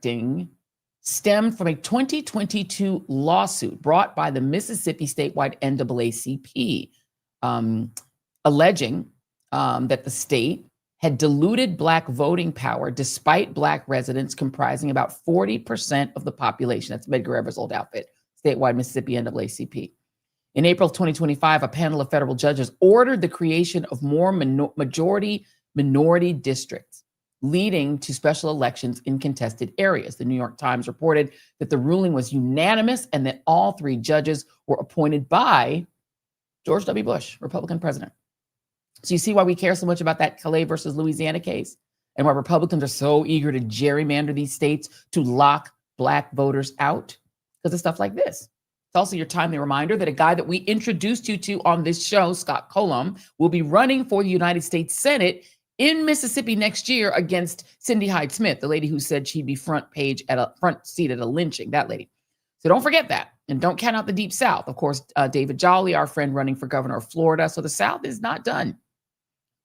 redistricting stemmed from a 2022 lawsuit brought by the Mississippi statewide NAACP, alleging that the state had diluted Black voting power despite Black residents comprising about 40% of the population. That's Medgar Evers' old outfit, statewide Mississippi NAACP. In April 2025, a panel of federal judges ordered the creation of more majority minority districts, leading to special elections in contested areas. The New York Times reported that the ruling was unanimous and that all three judges were appointed by George W. Bush, Republican president. So you see why we care so much about that Calais versus Louisiana case and why Republicans are so eager to gerrymander these states to lock Black voters out because of stuff like this. It's also your timely reminder that a guy that we introduced you to on this show, Scott Colum, will be running for the United States Senate in Mississippi next year against Cindy Hyde-Smith, the lady who said she'd be front seat at a lynching, that lady. So don't forget that. And don't count out the Deep South. Of course, David Jolly, our friend running for governor of Florida. So the South is not done.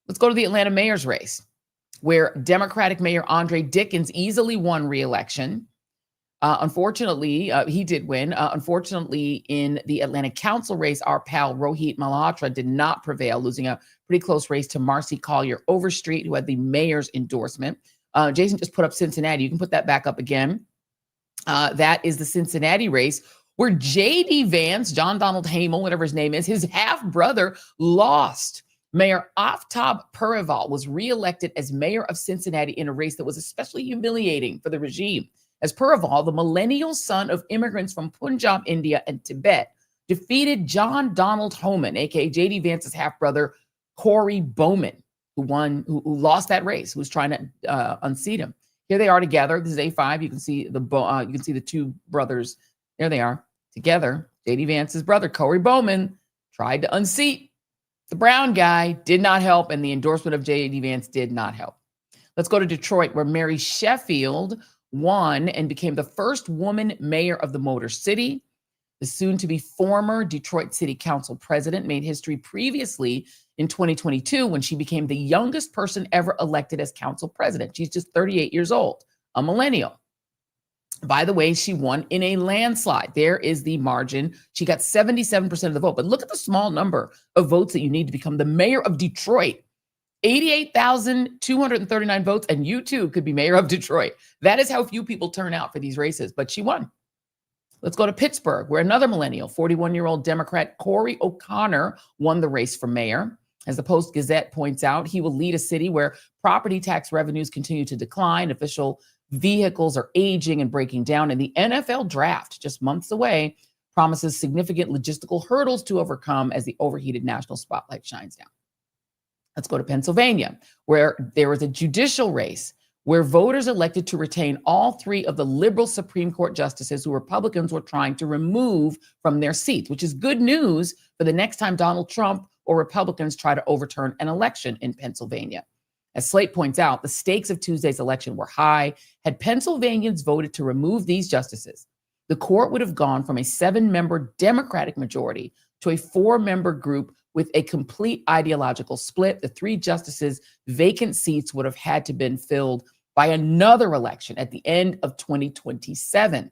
Let's go to the Atlanta mayor's race, where Democratic Mayor Andre Dickens easily won re-election. Unfortunately, he did win. Unfortunately, in the Atlanta council race, our pal Rohit Malhotra did not prevail, losing a pretty close race to Marcy Collier Overstreet, who had the mayor's endorsement. Jason just put up Cincinnati. You can put that back up again. That is the Cincinnati race, where J.D. Vance, John Donald Hamel, whatever his name is, his half-brother, lost. Mayor Aftab Purival was reelected as mayor of Cincinnati in a race that was especially humiliating for the regime, as Purival, the millennial son of immigrants from Punjab, India, and Tibet, defeated John Donald Homan, aka J.D. Vance's half-brother, Corey Bowman, who lost that race, who was trying to unseat him. Here they are together. This is A5. You can see the two brothers. There they are together. J.D. Vance's brother, Corey Bowman, tried to unseat the brown guy, did not help, and the endorsement of J.D. Vance did not help. Let's go to Detroit, where Mary Sheffield won and became the first woman mayor of the Motor City. The soon-to-be former Detroit City Council president made history previously in 2022 when she became the youngest person ever elected as council president. She's just 38 years old, a millennial. By the way, she won in a landslide. There is the margin. She got 77% of the vote. But look at the small number of votes that you need to become the mayor of Detroit. 88,239 votes, and you too could be mayor of Detroit. That is how few people turn out for these races, but she won. Let's go to Pittsburgh, where another millennial, 41-year-old Democrat Corey O'Connor, won the race for mayor. As the Post-Gazette points out, he will lead a city where property tax revenues continue to decline, official vehicles are aging and breaking down, and the NFL draft, just months away, promises significant logistical hurdles to overcome as the overheated national spotlight shines down. Let's go to Pennsylvania, where there was a judicial race where voters elected to retain all three of the liberal Supreme Court justices who Republicans were trying to remove from their seats, which is good news for the next time Donald Trump or Republicans try to overturn an election in Pennsylvania. As Slate points out, the stakes of Tuesday's election were high. Had Pennsylvanians voted to remove these justices, the court would have gone from a 7-member Democratic majority to a 4-member group with a complete ideological split. The 3 justices' vacant seats would have had to been filled by another election at the end of 2027.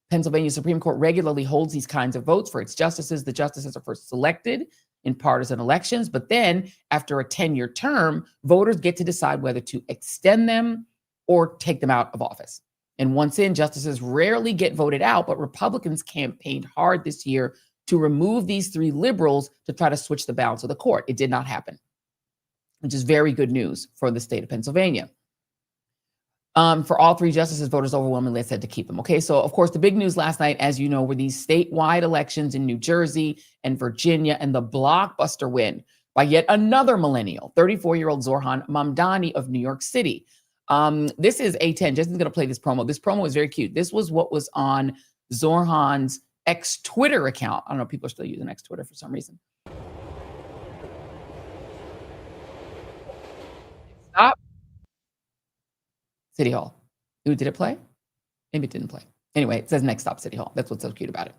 Pennsylvania Supreme Court regularly holds these kinds of votes for its justices. The justices are first selected in partisan elections, but then after a 10-year term, voters get to decide whether to extend them or take them out of office. And once in, justices rarely get voted out, but Republicans campaigned hard this year to remove these 3 liberals to try to switch the balance of the court. It did not happen, which is very good news for the state of Pennsylvania. For all 3 justices, voters overwhelmingly said to keep them. Okay, so of course, the big news last night, as you know, were these statewide elections in New Jersey and Virginia, and the blockbuster win by yet another millennial, 34-year-old Zohran Mamdani of New York City. This is A10. Justin's going to play this promo. This promo is very cute. This was what was on Zohran's X-Twitter account. I don't know, people are still using X-Twitter for some reason. Stop. City Hall. Ooh, did it play? Maybe it didn't play. Anyway, it says next stop City Hall. That's what's so cute about it.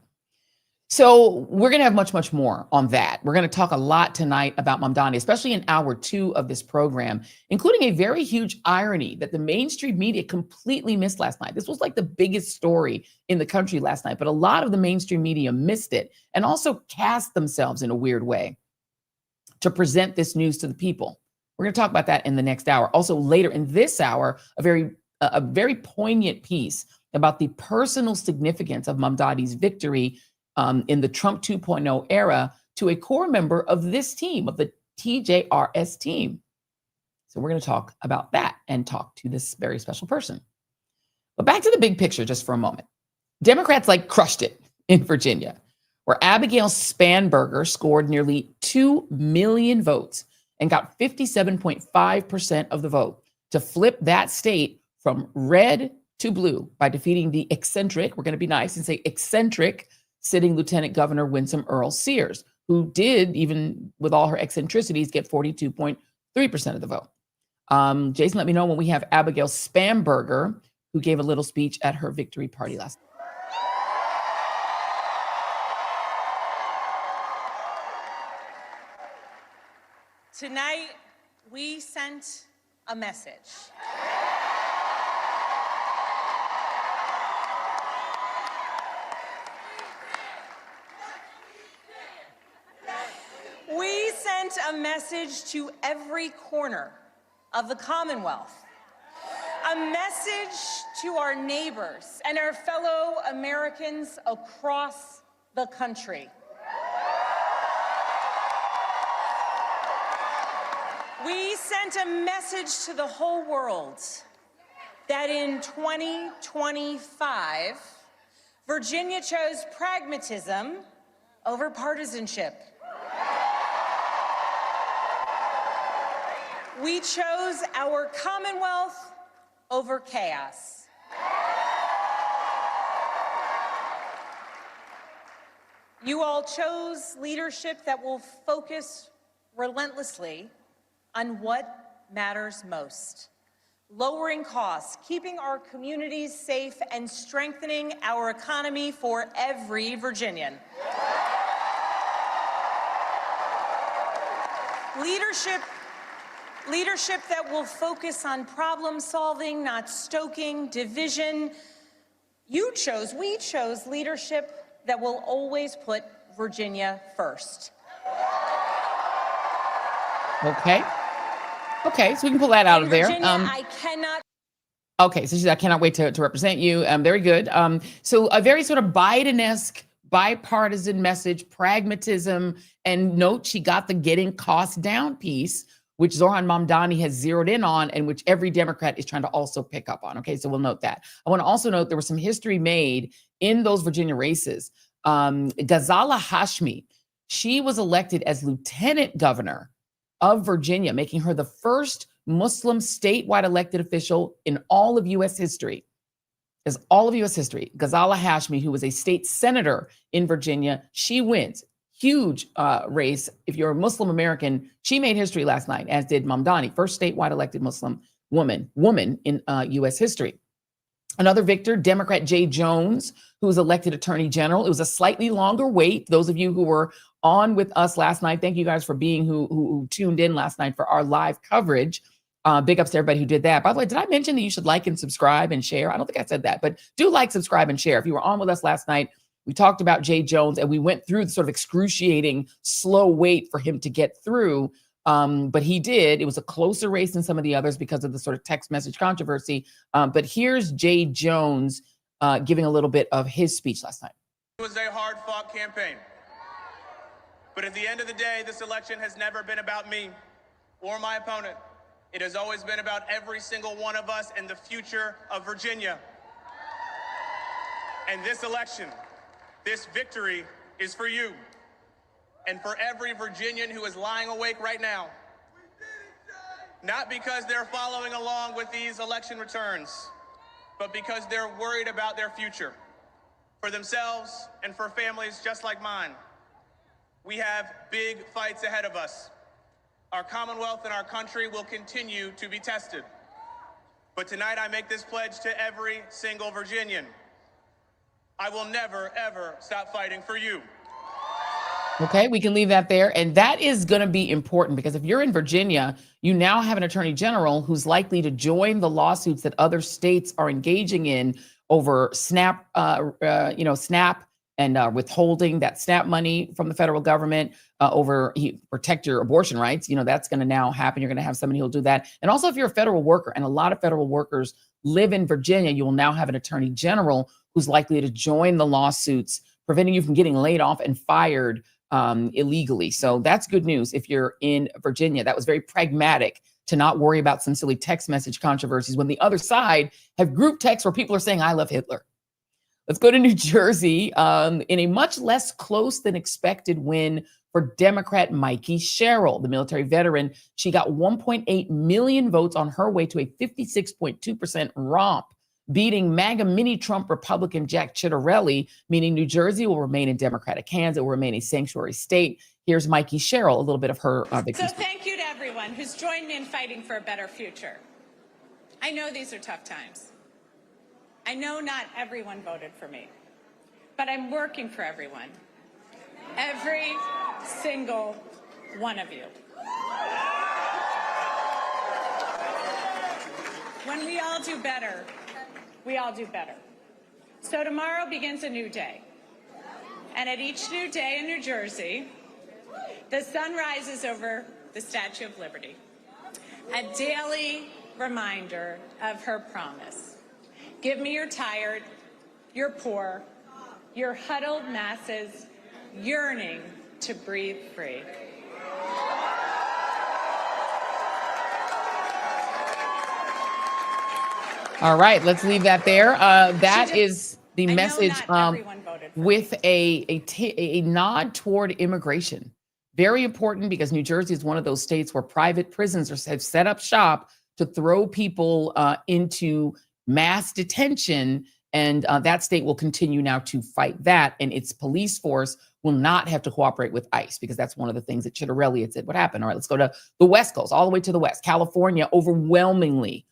So we're going to have much, much more on that. We're going to talk a lot tonight about Mamdani, especially in hour 2 of this program, including a very huge irony that the mainstream media completely missed last night. This was like the biggest story in the country last night, but a lot of the mainstream media missed it and also cast themselves in a weird way to present this news to the people. We're going to talk about that in the next hour. Also later in this hour, a very poignant piece about the personal significance of Mamdani's victory in the Trump 2.0 era to a core member of this team, of the TJRS team. So we're going to talk about that and talk to this very special person. But back to the big picture just for a moment. Democrats crushed it in Virginia, where Abigail Spanberger scored nearly 2 million votes and got 57.5% of the vote to flip that state from red to blue by defeating the eccentric, we're going to be nice and say eccentric, sitting Lieutenant Governor Winsome Earl Sears, who did, even with all her eccentricities, get 42.3% of the vote. Jason, let me know when we have Abigail Spanberger, who gave a little speech at her victory party last night. Tonight, we sent a message. We sent a message to every corner of the Commonwealth, a message to our neighbors and our fellow Americans across the country. We sent a message to the whole world that in 2025, Virginia chose pragmatism over partisanship. We chose our Commonwealth over chaos. You all chose leadership that will focus relentlessly on what matters most: lowering costs, keeping our communities safe, and strengthening our economy for every Virginian. Leadership that will focus on problem solving, not stoking division. We chose leadership that will always put Virginia first. Okay, so we can pull that out of there. Virginia, I cannot. Okay, so she said, I cannot wait to represent you. Very good. So a very sort of Biden-esque, bipartisan message, pragmatism, and note she got the getting costs down piece, which Zohran Mamdani has zeroed in on and which every Democrat is trying to also pick up on. Okay, so we'll note that. I want to also note there was some history made in those Virginia races. Ghazala Hashmi, she was elected as lieutenant governor of Virginia, making her the first Muslim statewide elected official in all of U.S. history. Ghazala Hashmi, who was a state senator in Virginia, she wins. Huge race. If you're a Muslim American, she made history last night, as did Mamdani, first statewide elected Muslim woman in U.S. history. Another victor, Democrat Jay Jones, who was elected attorney general. It was a slightly longer wait. Those of you who were on with us last night, thank you guys for being who tuned in last night for our live coverage. Big ups to everybody who did that. By the way, did I mention that you should like and subscribe and share? I don't think I said that, but do like, subscribe, and share. If you were on with us last night, we talked about Jay Jones and we went through the sort of excruciating slow wait for him to get through. But he did. It was a closer race than some of the others because of the sort of text message controversy. But here's Jay Jones giving a little bit of his speech last night. It was a hard-fought campaign. But at the end of the day, this election has never been about me or my opponent. It has always been about every single one of us and the future of Virginia. And this election, this victory, is for you and for every Virginian who is lying awake right now. Not because they're following along with these election returns, but because they're worried about their future, for themselves and for families just like mine. We have big fights ahead of us. Our Commonwealth and our country will continue to be tested. But tonight I make this pledge to every single Virginian. I will never, ever stop fighting for you. Okay, we can leave that there. And that is going to be important because if you're in Virginia, you now have an attorney general who's likely to join the lawsuits that other states are engaging in over SNAP, SNAP and withholding that SNAP money from the federal government protect your abortion rights. That's going to now happen. You're going to have somebody who'll do that. And also if you're a federal worker, and a lot of federal workers live in Virginia, you will now have an attorney general who's likely to join the lawsuits, preventing you from getting laid off and fired illegally. So that's good news if you're in Virginia. That was very pragmatic to not worry about some silly text message controversies when the other side have group texts where people are saying, I love Hitler. Let's go to New Jersey in a much less close than expected win for Democrat Mikey Sherrill, the military veteran. She got 1.8 million votes on her way to a 56.2% romp, beating MAGA mini-Trump Republican Jack Ciattarelli, meaning New Jersey will remain in Democratic hands. It will remain a sanctuary state. Here's Mikey Sherrill, a little bit of her victory. So thank you to everyone who's joined me in fighting for a better future. I know these are tough times. I know not everyone voted for me, but I'm working for everyone. Every single one of you. When we all do better, we all do better. So tomorrow begins a new day. And at each new day in New Jersey, the sun rises over the Statue of Liberty, a daily reminder of her promise. Give me your tired, your poor, your huddled masses yearning to breathe free. All right, let's leave that there. That is the message with a nod toward immigration. Very important because New Jersey is one of those states where private prisons have set up shop to throw people into mass detention. And that state will continue now to fight that. And its police force will not have to cooperate with ICE because that's one of the things that Ciattarelli had said would happen. All right, let's go to the West Coast, all the way to the West. California overwhelmingly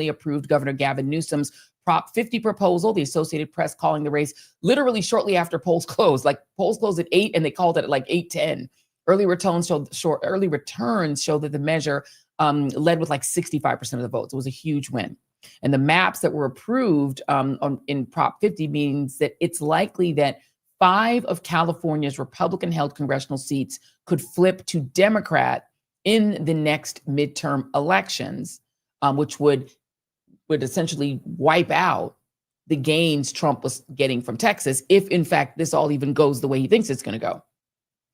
approved Governor Gavin Newsom's Prop 50 proposal, the Associated Press calling the race literally shortly after polls closed. Like polls closed at 8 and they called it at like 8:10. Early returns show that the measure led with like 65% of the votes. It was a huge win. And the maps that were approved in Prop 50 means that it's likely that 5 of California's Republican-held congressional seats could flip to Democrat in the next midterm elections, which would essentially wipe out the gains Trump was getting from Texas, if in fact this all even goes the way he thinks it's going to go.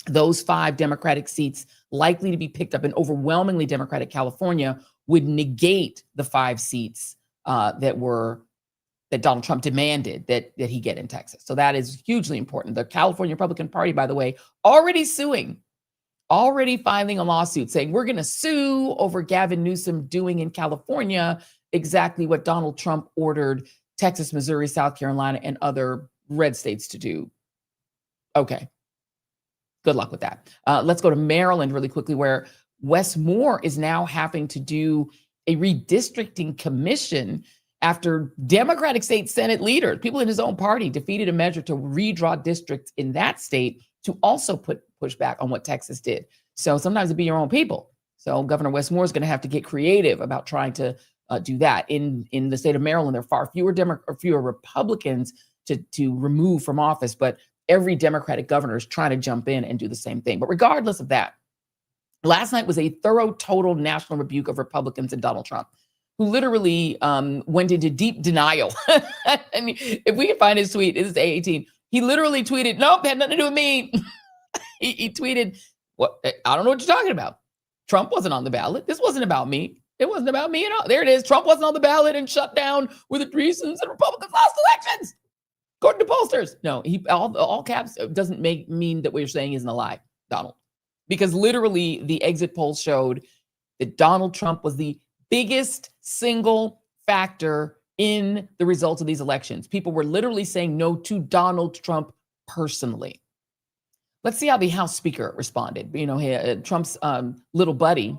Those 5 Democratic seats likely to be picked up in overwhelmingly Democratic California would negate the 5 seats that Donald Trump demanded that he get in Texas. So that is hugely important. The California Republican Party, by the way, already filing a lawsuit saying we're going to sue over Gavin Newsom doing in California exactly what Donald Trump ordered Texas, Missouri, South Carolina, and other red states to do. Okay. Good luck with that. Let's go to Maryland really quickly, where Wes Moore is now having to do a redistricting commission after Democratic state Senate leaders, people in his own party, defeated a measure to redraw districts in that state to also push back on what Texas did. So sometimes it be your own people. So Governor Wes Moore is going to have to get creative about trying to do that. In the state of Maryland, there are far fewer Republicans to remove from office, but every Democratic governor is trying to jump in and do the same thing. But regardless of that, last night was a thorough, total national rebuke of Republicans and Donald Trump, who literally went into deep denial. I mean, if we can find his tweet, this is A18. He literally tweeted, nope, had nothing to do with me. he tweeted, "What? I don't know what you're talking about. Trump wasn't on the ballot. This wasn't about me. It wasn't about me at all. There it is. Trump wasn't on the ballot and shut down with the reasons and Republicans lost elections, according to pollsters." No, all caps doesn't mean that what you're saying isn't a lie, Donald. Because literally the exit polls showed that Donald Trump was the biggest single factor in the results of these elections. People were literally saying no to Donald Trump personally. Let's see how the House Speaker responded. You know, Trump's little buddy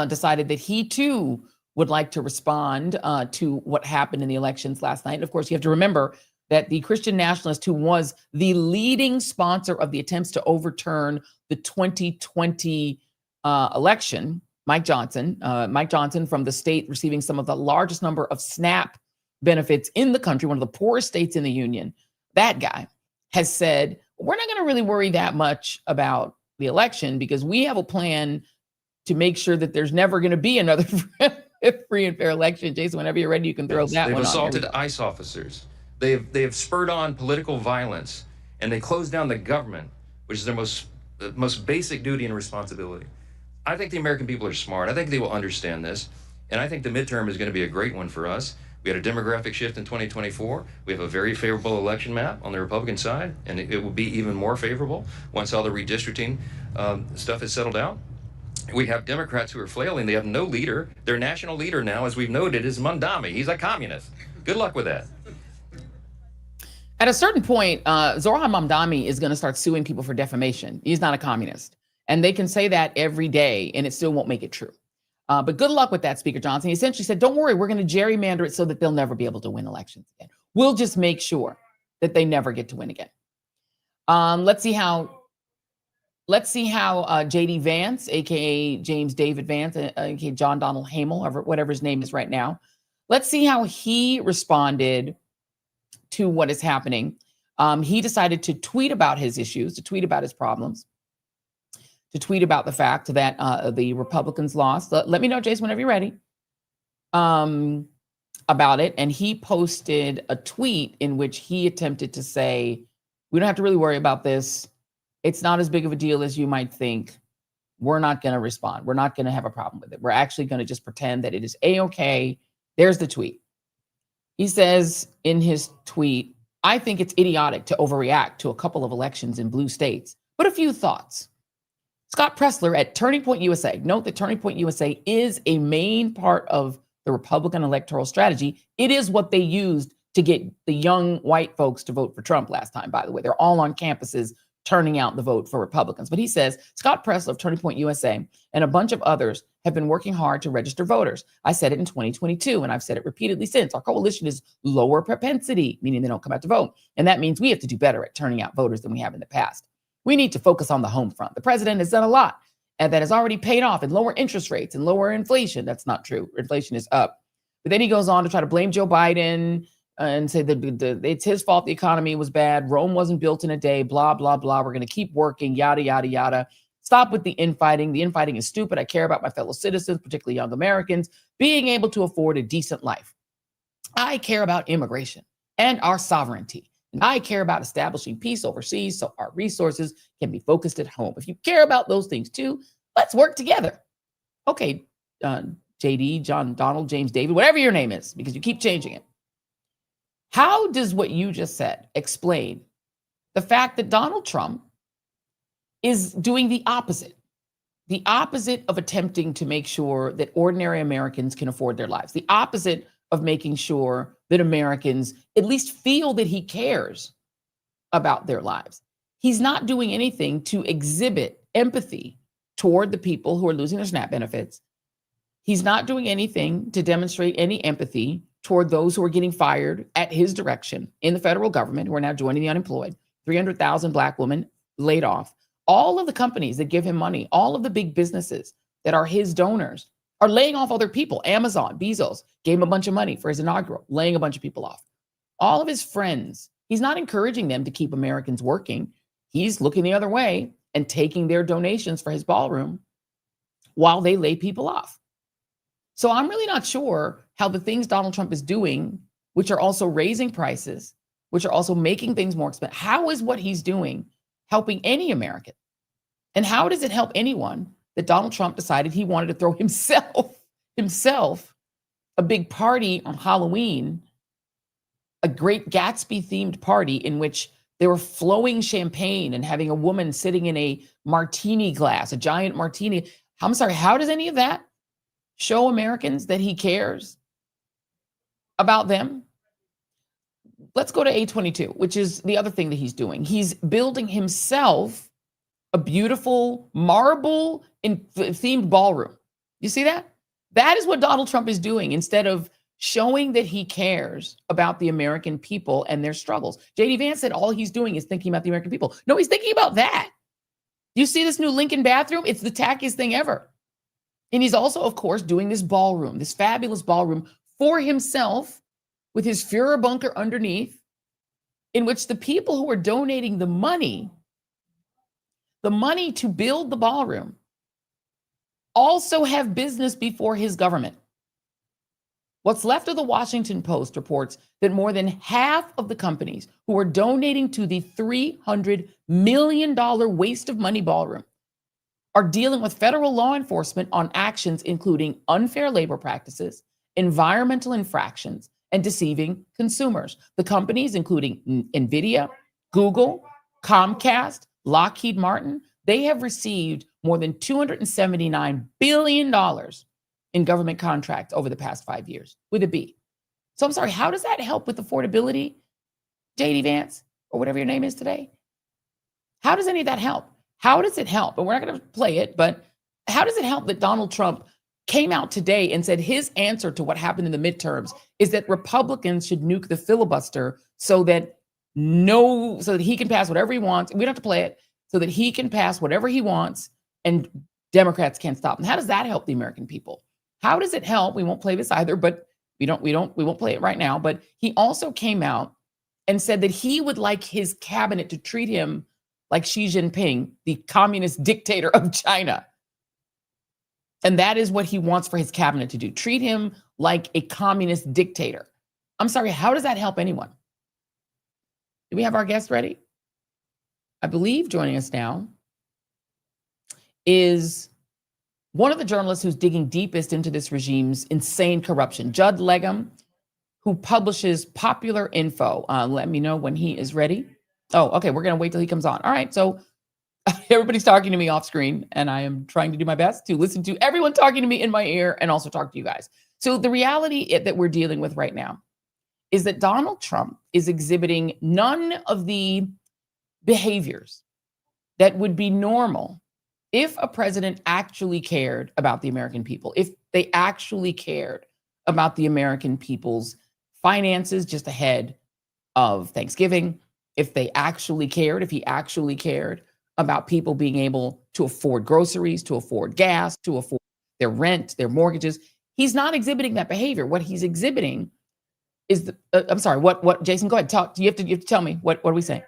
decided that he too would like to respond to what happened in the elections last night. And of course, you have to remember that the Christian nationalist who was the leading sponsor of the attempts to overturn the 2020 election, Mike Johnson from the state receiving some of the largest number of SNAP benefits in the country, one of the poorest states in the union, that guy has said, we're not going to really worry that much about the election because we have a plan to make sure that there's never going to be another free and fair election. Jason, whenever you're ready, you can throw that one on. They've assaulted ICE officers. They have spurred on political violence, and they closed down the government, which is their most basic duty and responsibility. I think the American people are smart. I think they will understand this, and I think the midterm is going to be a great one for us. We had a demographic shift in 2024. We have a very favorable election map on the Republican side, and it will be even more favorable once all the redistricting stuff is settled out. We have Democrats who are flailing. They have no leader. Their national leader now, as we've noted, is Mamdani. He's a communist. Good luck with that. At a certain point, Zohran Mamdani is going to start suing people for defamation. He's not a communist. And they can say that every day, and it still won't make it true. But good luck with that, Speaker Johnson. He essentially said, don't worry, we're going to gerrymander it so that they'll never be able to win elections again. We'll just make sure that they never get to win again. Let's see how J.D. Vance, a.k.a. James David Vance, a.k.a. John Donald Hamel, or whatever his name is right now. Let's see how he responded to what is happening. He decided to tweet about his issues, to tweet about his problems, to tweet about the fact that the Republicans lost. Let me know, Jason, whenever you're ready, about it. And he posted a tweet in which he attempted to say, we don't have to really worry about this. It's not as big of a deal as you might think. We're not going to respond. We're not going to have a problem with it. We're actually going to just pretend that it is A-okay. There's the tweet. He says in his tweet, I think it's idiotic to overreact to a couple of elections in blue states, but a few thoughts. Scott Pressler at Turning Point USA. Note that Turning Point USA is a main part of the Republican electoral strategy. It is what they used to get the young white folks to vote for Trump last time, by the way. They're all on campuses turning out the vote for Republicans. But he says, Scott Pressler of Turning Point USA and a bunch of others have been working hard to register voters. I said it in 2022, and I've said it repeatedly since. Our coalition is lower propensity, meaning they don't come out to vote. And that means we have to do better at turning out voters than we have in the past. We need to focus on the home front. The president has done a lot, and that has already paid off in lower interest rates and lower inflation. That's not true. Inflation is up. But then he goes on to try to blame Joe Biden and say that it's his fault the economy was bad. Rome wasn't built in a day, blah, blah, blah. We're going to keep working, yada, yada, yada. Stop with the infighting. The infighting is stupid. I care about my fellow citizens, particularly young Americans, being able to afford a decent life. I care about immigration and our sovereignty. And I care about establishing peace overseas so our resources can be focused at home. If you care about those things too, let's work together. Okay, JD, John, Donald, James, David, whatever your name is, because you keep changing it. How does what you just said explain the fact that Donald Trump is doing the opposite of attempting to make sure that ordinary Americans can afford their lives, the opposite of making sure that Americans at least feel that he cares about their lives? He's not doing anything to exhibit empathy toward the people who are losing their SNAP benefits. He's not doing anything to demonstrate any empathy toward those who are getting fired at his direction in the federal government, who are now joining the unemployed, 300,000 Black women laid off. All of the companies that give him money, all of the big businesses that are his donors are laying off other people. Amazon, Bezos gave him a bunch of money for his inaugural, laying a bunch of people off. All of his friends, he's not encouraging them to keep Americans working. He's looking the other way and taking their donations for his ballroom while they lay people off. So I'm really not sure how the things Donald Trump is doing, which are also raising prices, which are also making things more expensive, how is what he's doing helping any American? And how does it help anyone that Donald Trump decided he wanted to throw himself a big party on Halloween, a Great Gatsby themed party in which they were flowing champagne and having a woman sitting in a martini glass, a giant martini. I'm sorry, how does any of that show Americans that he cares about them? Let's go to A22, which is the other thing that he's doing. He's building himself a beautiful marble themed ballroom. You see that? That is what Donald Trump is doing instead of showing that he cares about the American people and their struggles. J.D. Vance said all he's doing is thinking about the American people. No, he's thinking about that. You see this new Lincoln bathroom? It's the tackiest thing ever. And he's also, of course, doing this ballroom, this fabulous ballroom for himself with his Führer bunker underneath, in which the people who are donating the money to build the ballroom, also have business before his government. What's left of the Washington Post reports that more than half of the companies who are donating to the $300 million waste of money ballroom are dealing with federal law enforcement on actions including unfair labor practices, environmental infractions, and deceiving consumers. The companies, including NVIDIA, Google, Comcast, Lockheed Martin, they have received more than $279 billion in government contracts over the past 5 years, with a B. So I'm sorry, how does that help with affordability, J.D. Vance, or whatever your name is today? How does any of that help? How does it help? And we're not going to play it, but how does it help that Donald Trump came out today and said his answer to what happened in the midterms is that Republicans should nuke the filibuster so that he can pass whatever he wants. We don't have to play it, so that he can pass whatever he wants and Democrats can't stop him. How does that help the American people? How does it help? We won't play this either, but we won't play it right now. But he also came out and said that he would like his cabinet to treat him like Xi Jinping, the communist dictator of China. And that is what he wants for his cabinet to do. Treat him like a communist dictator. I'm sorry, how does that help anyone? Do we have our guest ready? I believe joining us now is one of the journalists who's digging deepest into this regime's insane corruption, Judd Legum, who publishes popular.info. Let me know when he is ready. Oh, okay, we're going to wait till he comes on. All right, so everybody's talking to me off screen, and I am trying to do my best to listen to everyone talking to me in my ear and also talk to you guys. So the reality that we're dealing with right now is that Donald Trump is exhibiting none of the behaviors that would be normal if a president actually cared about the American people, if they actually cared about the American people's finances just ahead of Thanksgiving, if they actually cared, if he actually cared about people being able to afford groceries, to afford gas, to afford their rent, their mortgages. He's not exhibiting that behavior. What he's exhibiting is I'm sorry, what Jason, go ahead, talk. You have to tell me, what are we saying?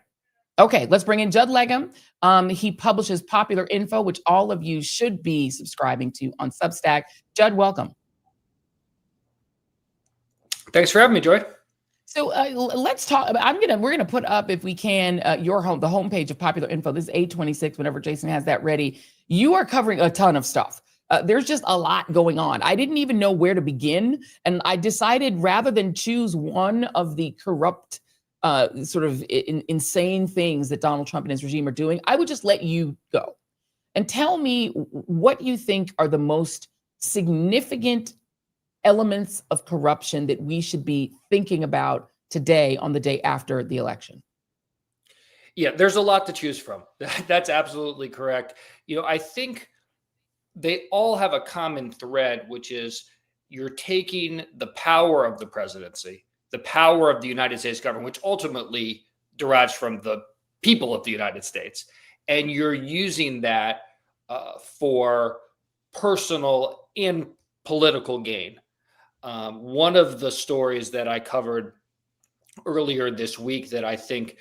Okay, let's bring in Judd Legum. He publishes popular.info, which all of you should be subscribing to on Substack. Judd, welcome. Thanks for having me, Joy. So let's talk. We're gonna put up, if we can, the homepage of popular.info. This is 826. Whenever Jason has that ready, you are covering a ton of stuff. There's just a lot going on. I didn't even know where to begin, and I decided rather than choose one of the corrupt, sort of insane things that Donald Trump and his regime are doing, I would just let you go and tell me what you think are the most significant elements of corruption that we should be thinking about today on the day after the election. Yeah, there's a lot to choose from. That's absolutely correct. I think they all have a common thread, which is you're taking the power of the presidency, the power of the United States government, which ultimately derives from the people of the United States, and you're using that for personal and political gain. One of the stories that I covered earlier this week that I think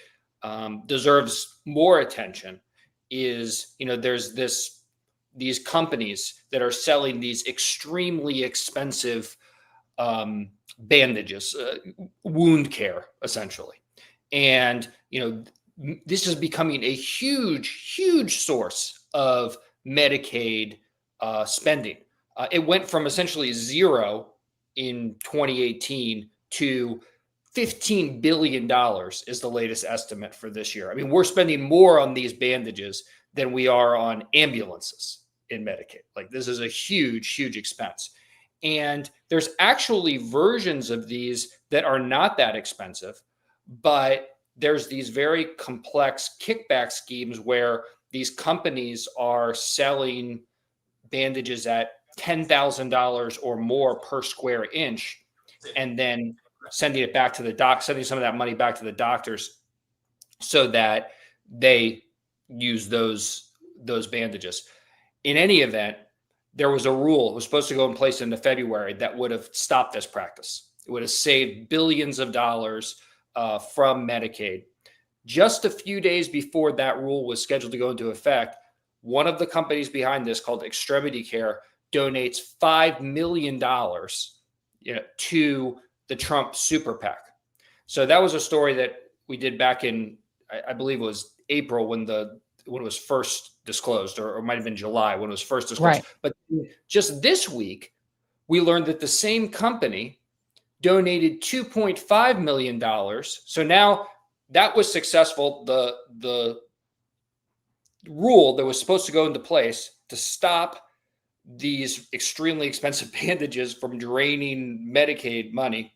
deserves more attention is, there's these companies that are selling these extremely expensive bandages, wound care, essentially. And, this is becoming a huge, huge source of Medicaid spending. It went from essentially zero in 2018 to $15 billion is the latest estimate for this year. I mean, we're spending more on these bandages than we are on ambulances in Medicaid. Like, this is a huge, huge expense. And there's actually versions of these that are not that expensive, but there's these very complex kickback schemes where these companies are selling bandages at $10,000 or more per square inch. and then sending it back to the sending some of that money back to the doctors so that they use those bandages. In any event, there was a rule that was supposed to go in place into February that would have stopped this practice. It would have saved billions of dollars from Medicaid. Just a few days before that rule was scheduled to go into effect, one of the companies behind this, called Extremity Care, donates $5 million to the Trump super PAC. So that was a story that we did back in, I believe it was April when it was first disclosed, or it might have been July when it was first disclosed. Right. But just this week, we learned that the same company donated $2.5 million. So now that was successful. The rule that was supposed to go into place to stop these extremely expensive bandages from draining Medicaid money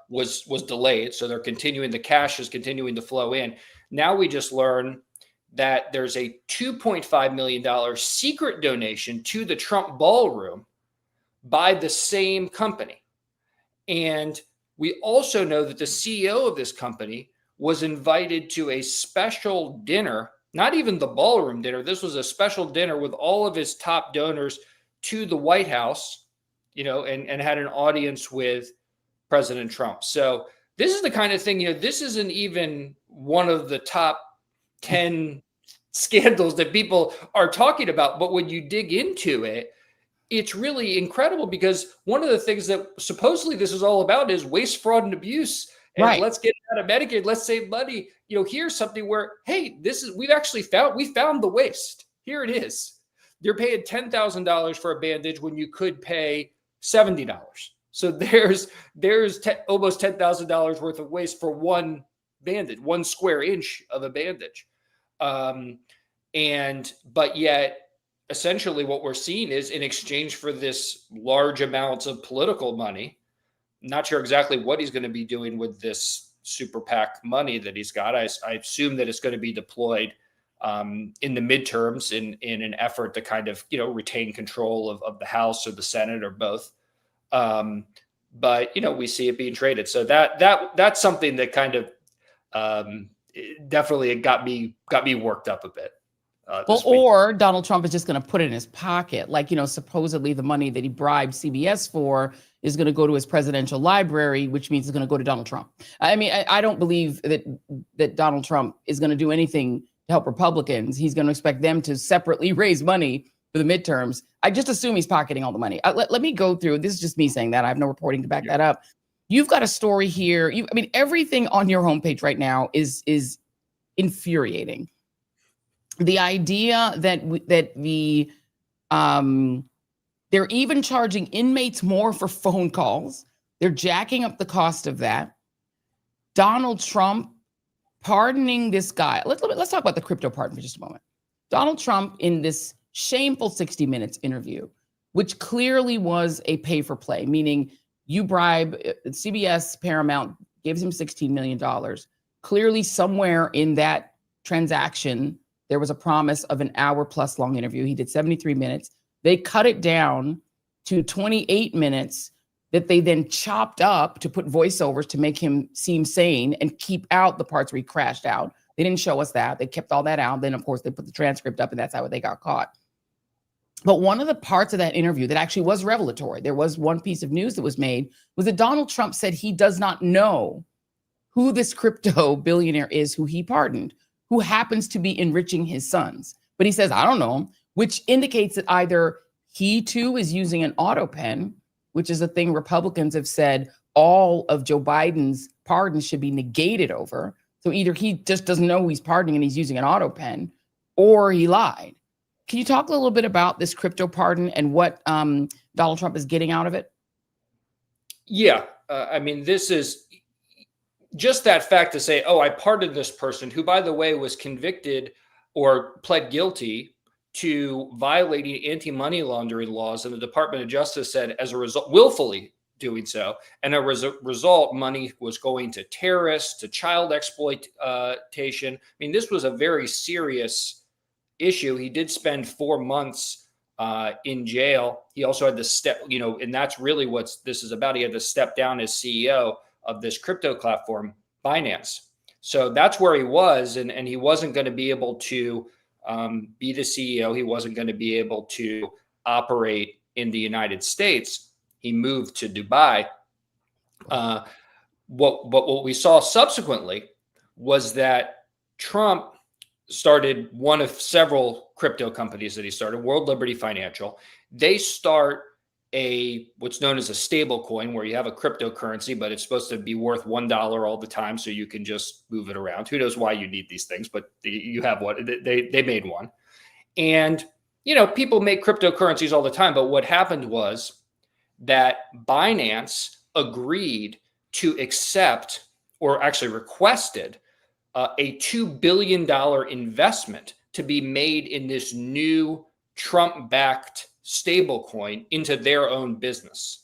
was delayed. So they're continuing, the cash is continuing to flow in. Now we just learn that there's a $2.5 million secret donation to the Trump ballroom by the same company. And we also know that the CEO of this company was invited to a special dinner, not even the ballroom dinner. This was a special dinner with all of his top donors to the White House, and had an audience with President Trump. So this is the kind of thing, this isn't even one of the top 10 scandals that people are talking about. But when you dig into it, it's really incredible, because one of the things that supposedly this is all about is waste, fraud, and abuse. And Right. Let's get out of Medicaid. Let's save money. Here's something where, hey, we found the waste. Here it is. You're paying $10,000 for a bandage when you could pay $70. So there's almost $10,000 worth of waste for one bandage, 1 square inch of a bandage. But yet, essentially what we're seeing is, in exchange for this large amounts of political money, not sure exactly what he's going to be doing with this super PAC money that he's got. I assume that it's going to be deployed in the midterms in an effort to kind of, retain control of the House or the Senate or both. But we see it being traded. So that's something that kind of definitely got me worked up a bit. Or Donald Trump is just going to put it in his pocket. Like, supposedly the money that he bribed CBS for is going to go to his presidential library, which means it's going to go to Donald Trump. I mean, I don't believe that Donald Trump is going to do anything to help Republicans. He's going to expect them to separately raise money for the midterms. I just assume he's pocketing all the money. Let me go through. This is just me saying that. I have no reporting to back that up. You've got a story here. Everything on your homepage right now is infuriating. The idea that they're even charging inmates more for phone calls. They're jacking up the cost of that. Donald Trump pardoning this guy. Let's talk about the crypto pardon for just a moment. Donald Trump, in this shameful 60 Minutes interview, which clearly was a pay for play, meaning you bribe CBS, Paramount gives him $16 million. Clearly somewhere in that transaction, there was a promise of an hour plus long interview. He did 73 minutes. They cut it down to 28 minutes that they then chopped up to put voiceovers to make him seem sane and keep out the parts where he crashed out. They didn't show us that. They kept all that out. Then, of course, they put the transcript up, and that's how they got caught. But one of the parts of that interview that actually was revelatory, there was one piece of news that was made, was that Donald Trump said he does not know who this crypto billionaire is who he pardoned, who happens to be enriching his sons. But he says, I don't know him, which indicates that either he too is using an auto pen, which is a thing Republicans have said all of Joe Biden's pardons should be negated over. So either he just doesn't know who he's pardoning and he's using an auto pen, or he lied. Can you talk a little bit about this crypto pardon and what Donald Trump is getting out of it? Yeah. This is just that fact to say, I pardoned this person who, by the way, was convicted or pled guilty to violating anti-money laundering laws. And the Department of Justice said, as a result, willfully doing so. And as a result, money was going to terrorists, to child exploitation. This was a very serious issue. He did spend 4 months in jail. He also had to step, and that's really what this is about. He had to step down as CEO of this crypto platform, Binance. So that's where he was, and he wasn't going to be able to be the CEO. He wasn't going to be able to operate in the United States. He moved to Dubai. What we saw subsequently was that Trump started one of several crypto companies that he started, World Liberty Financial. They start what's known as a stable coin, where you have a cryptocurrency, but it's supposed to be worth $1 all the time, so you can just move it around. Who knows why you need these things, but you have one. They made one. And, people make cryptocurrencies all the time, but what happened was that Binance agreed to accept, or actually requested, a $2 billion investment to be made in this new Trump-backed stablecoin into their own business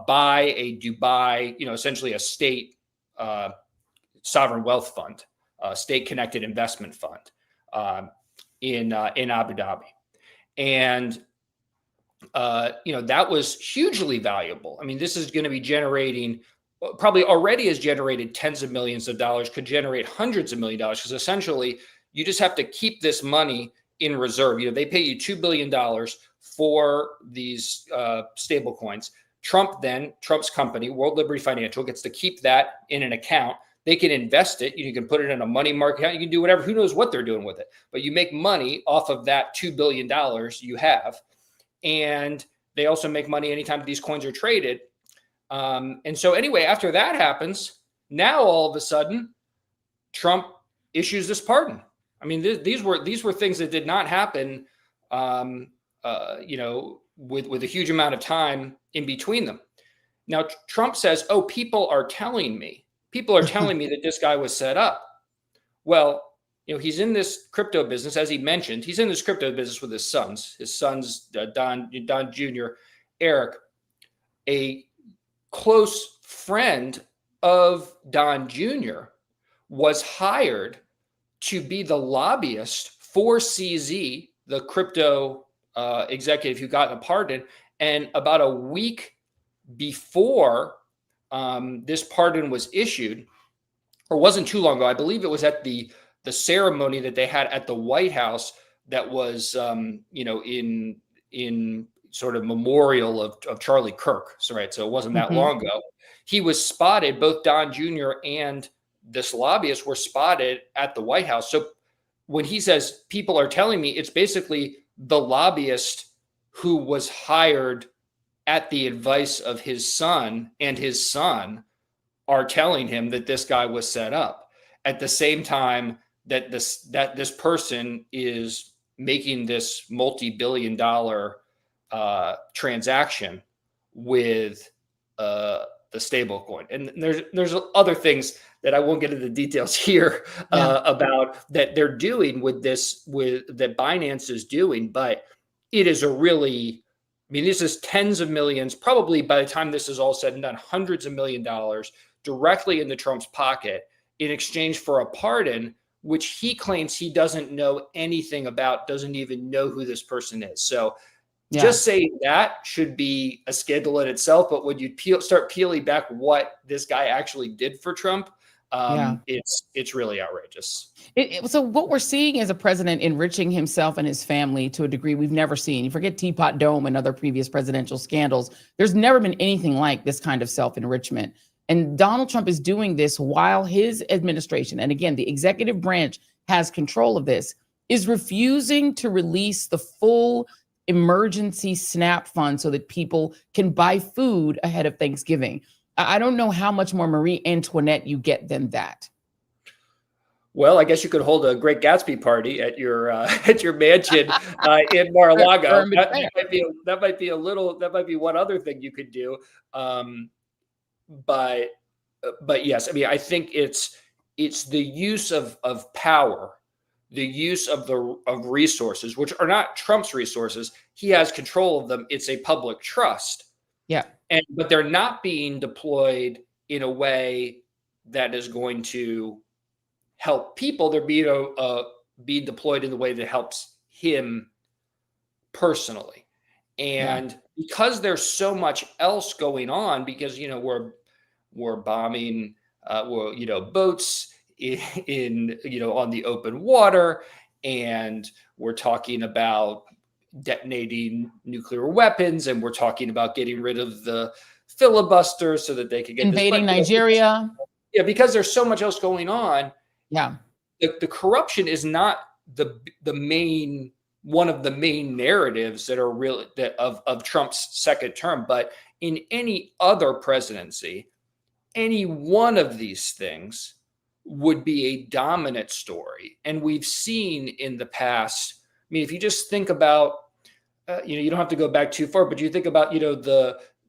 by a Dubai, essentially a state sovereign wealth fund, state-connected investment fund in Abu Dhabi. And that was hugely valuable. I mean, this is going to be generating, probably already has generated tens of millions of dollars, could generate hundreds of $millions, because essentially you just have to keep this money in reserve. They pay you $2 billion for these stable coins. Trump's company, World Liberty Financial, gets to keep that in an account. They can invest it. You can put it in a money market account. You can do whatever. Who knows what they're doing with it? But you make money off of that $2 billion you have. And they also make money anytime these coins are traded. And so anyway, after that happens, now all of a sudden, Trump issues this pardon. I mean, these were things that did not happen, with a huge amount of time in between them. Now, Trump says, "Oh, people are telling me that this guy was set up." Well, he's in this crypto business, as he mentioned. He's in this crypto business with his sons. His sons, Don Jr., Eric, a close friend of Don Jr., was hired to be the lobbyist for CZ, the crypto executive who got a pardon. And about a week before this pardon was issued, or wasn't too long ago, I believe it was at the ceremony that they had at the White House that was, in sort of memorial of Charlie Kirk. So it wasn't that long ago. He was spotted, both Don Jr. and this lobbyist were spotted at the White House. So when he says people are telling me, it's basically the lobbyist who was hired at the advice of his son, and his son are telling him that this guy was set up at the same time that this person is making this multi-billion-dollar transaction with the stable coin. And there's other things that I won't get into the details here about that they're doing with this, that Binance is doing, but it is this is tens of millions, probably by the time this is all said and done, hundreds of $millions directly into Trump's pocket in exchange for a pardon, which he claims he doesn't know anything about, doesn't even know who this person is. So just saying that should be a scandal in itself. But when you start peeling back what this guy actually did for Trump, it's really outrageous. So what we're seeing is a president enriching himself and his family to a degree we've never seen. You forget Teapot Dome and other previous presidential scandals. There's never been anything like this kind of self-enrichment. And Donald Trump is doing this while his administration, and again, the executive branch has control of this, is refusing to release the full emergency SNAP fund so that people can buy food ahead of Thanksgiving. I don't know how much more Marie Antoinette you get than that. Well, I guess you could hold a Great Gatsby party at your mansion in Mar-a-Lago. That might be one other thing you could do. But yes, I mean, I think it's the use of power, the use of resources, which are not Trump's resources. He has control of them. It's a public trust. Yeah. But they're not being deployed in a way that is going to help people. They're being deployed in the way that helps him personally. And because there's so much else going on, because, we're bombing, boats in, on the open water, and we're talking about detonating nuclear weapons, and we're talking about getting rid of the filibuster so that they could get invading Nigeria. Yeah, because there's so much else going on. Yeah. The corruption is not the main, one of the main narratives that are really of Trump's second term, but in any other presidency, any one of these things would be a dominant story. And we've seen in the past, I mean, if you just think about, you don't have to go back too far, but you think about,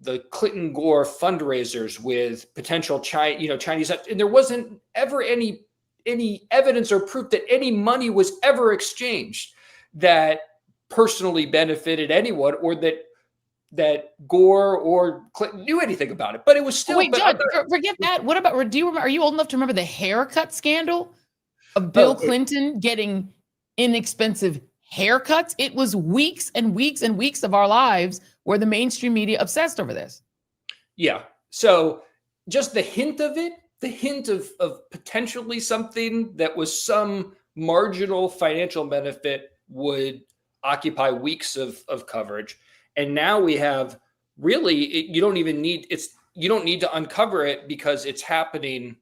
the Clinton Gore fundraisers with potential Chinese, and there wasn't ever any evidence or proof that any money was ever exchanged that personally benefited anyone, or that Gore or Clinton knew anything about it. But it was still. Wait, Judd, forget that. What about? Do you remember? Are you old enough to remember the haircut scandal of Bill Clinton getting inexpensive haircuts? It was weeks and weeks and weeks of our lives where the mainstream media obsessed over this. Yeah. So just the hint of it, the hint of potentially something that was some marginal financial benefit would occupy weeks of coverage. And now we have really, you don't need to uncover it because it's happening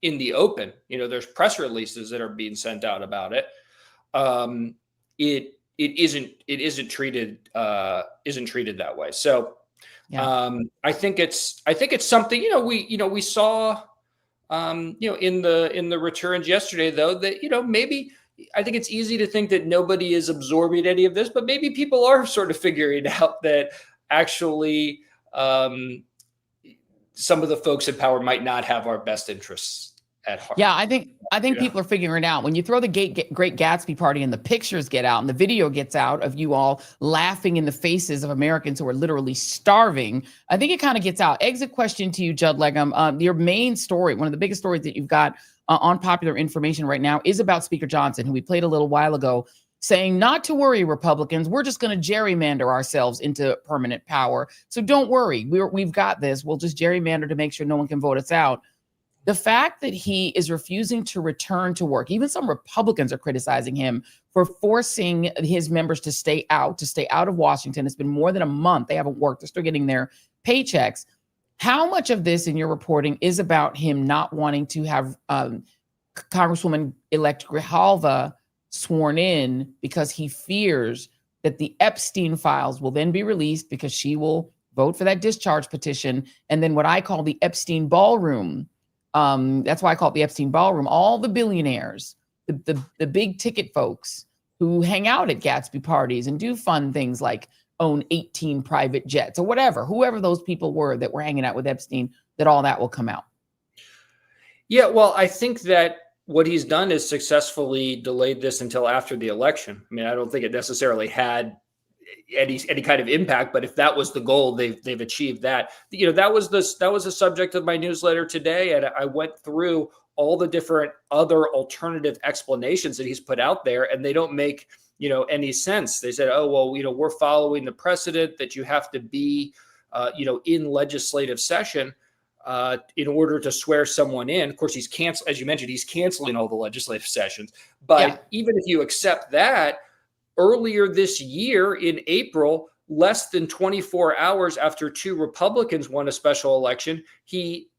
in the open. There's press releases that are being sent out about it. It isn't treated that way. So I think it's something, we saw, in the returns yesterday, though, that, maybe I think it's easy to think that nobody is absorbing any of this, but maybe people are sort of figuring out that actually some of the folks in power might not have our best interests at heart. Yeah, I think people are figuring it out. When you throw the Great Gatsby party and the pictures get out and the video gets out of you all laughing in the faces of Americans who are literally starving, I think it kind of gets out. Exit question to you, Judd Legum. Your main story, one of the biggest stories that you've got on Popular Information right now, is about Speaker Johnson, who we played a little while ago, saying not to worry, Republicans, we're just going to gerrymander ourselves into permanent power. So don't worry, we've got this. We'll just gerrymander to make sure no one can vote us out. The fact that he is refusing to return to work, even some Republicans are criticizing him for forcing his members to stay out of Washington. It's been more than a month. They haven't worked. They're still getting their paychecks. How much of this in your reporting is about him not wanting to have Congresswoman-elect Grijalva sworn in because he fears that the Epstein files will then be released because she will vote for that discharge petition, and then what I call the Epstein ballroom. That's why I call it the Epstein ballroom. All the billionaires, the big ticket folks who hang out at Gatsby parties and do fun things like own 18 private jets or whatever, whoever those people were that were hanging out with Epstein, that all that will come out. Yeah, well, I think that what he's done is successfully delayed this until after the election. I mean, I don't think it necessarily had any kind of impact, but if that was the goal, they've achieved that. That was the subject of my newsletter today, and I went through all the different other alternative explanations that he's put out there, and they don't make any sense. They said, oh, well, we're following the precedent that you have to be, in legislative session in order to swear someone in. Of course, as you mentioned, he's canceling all the legislative sessions. But even if you accept that, earlier this year in April, less than 24 hours after two Republicans won a special election, he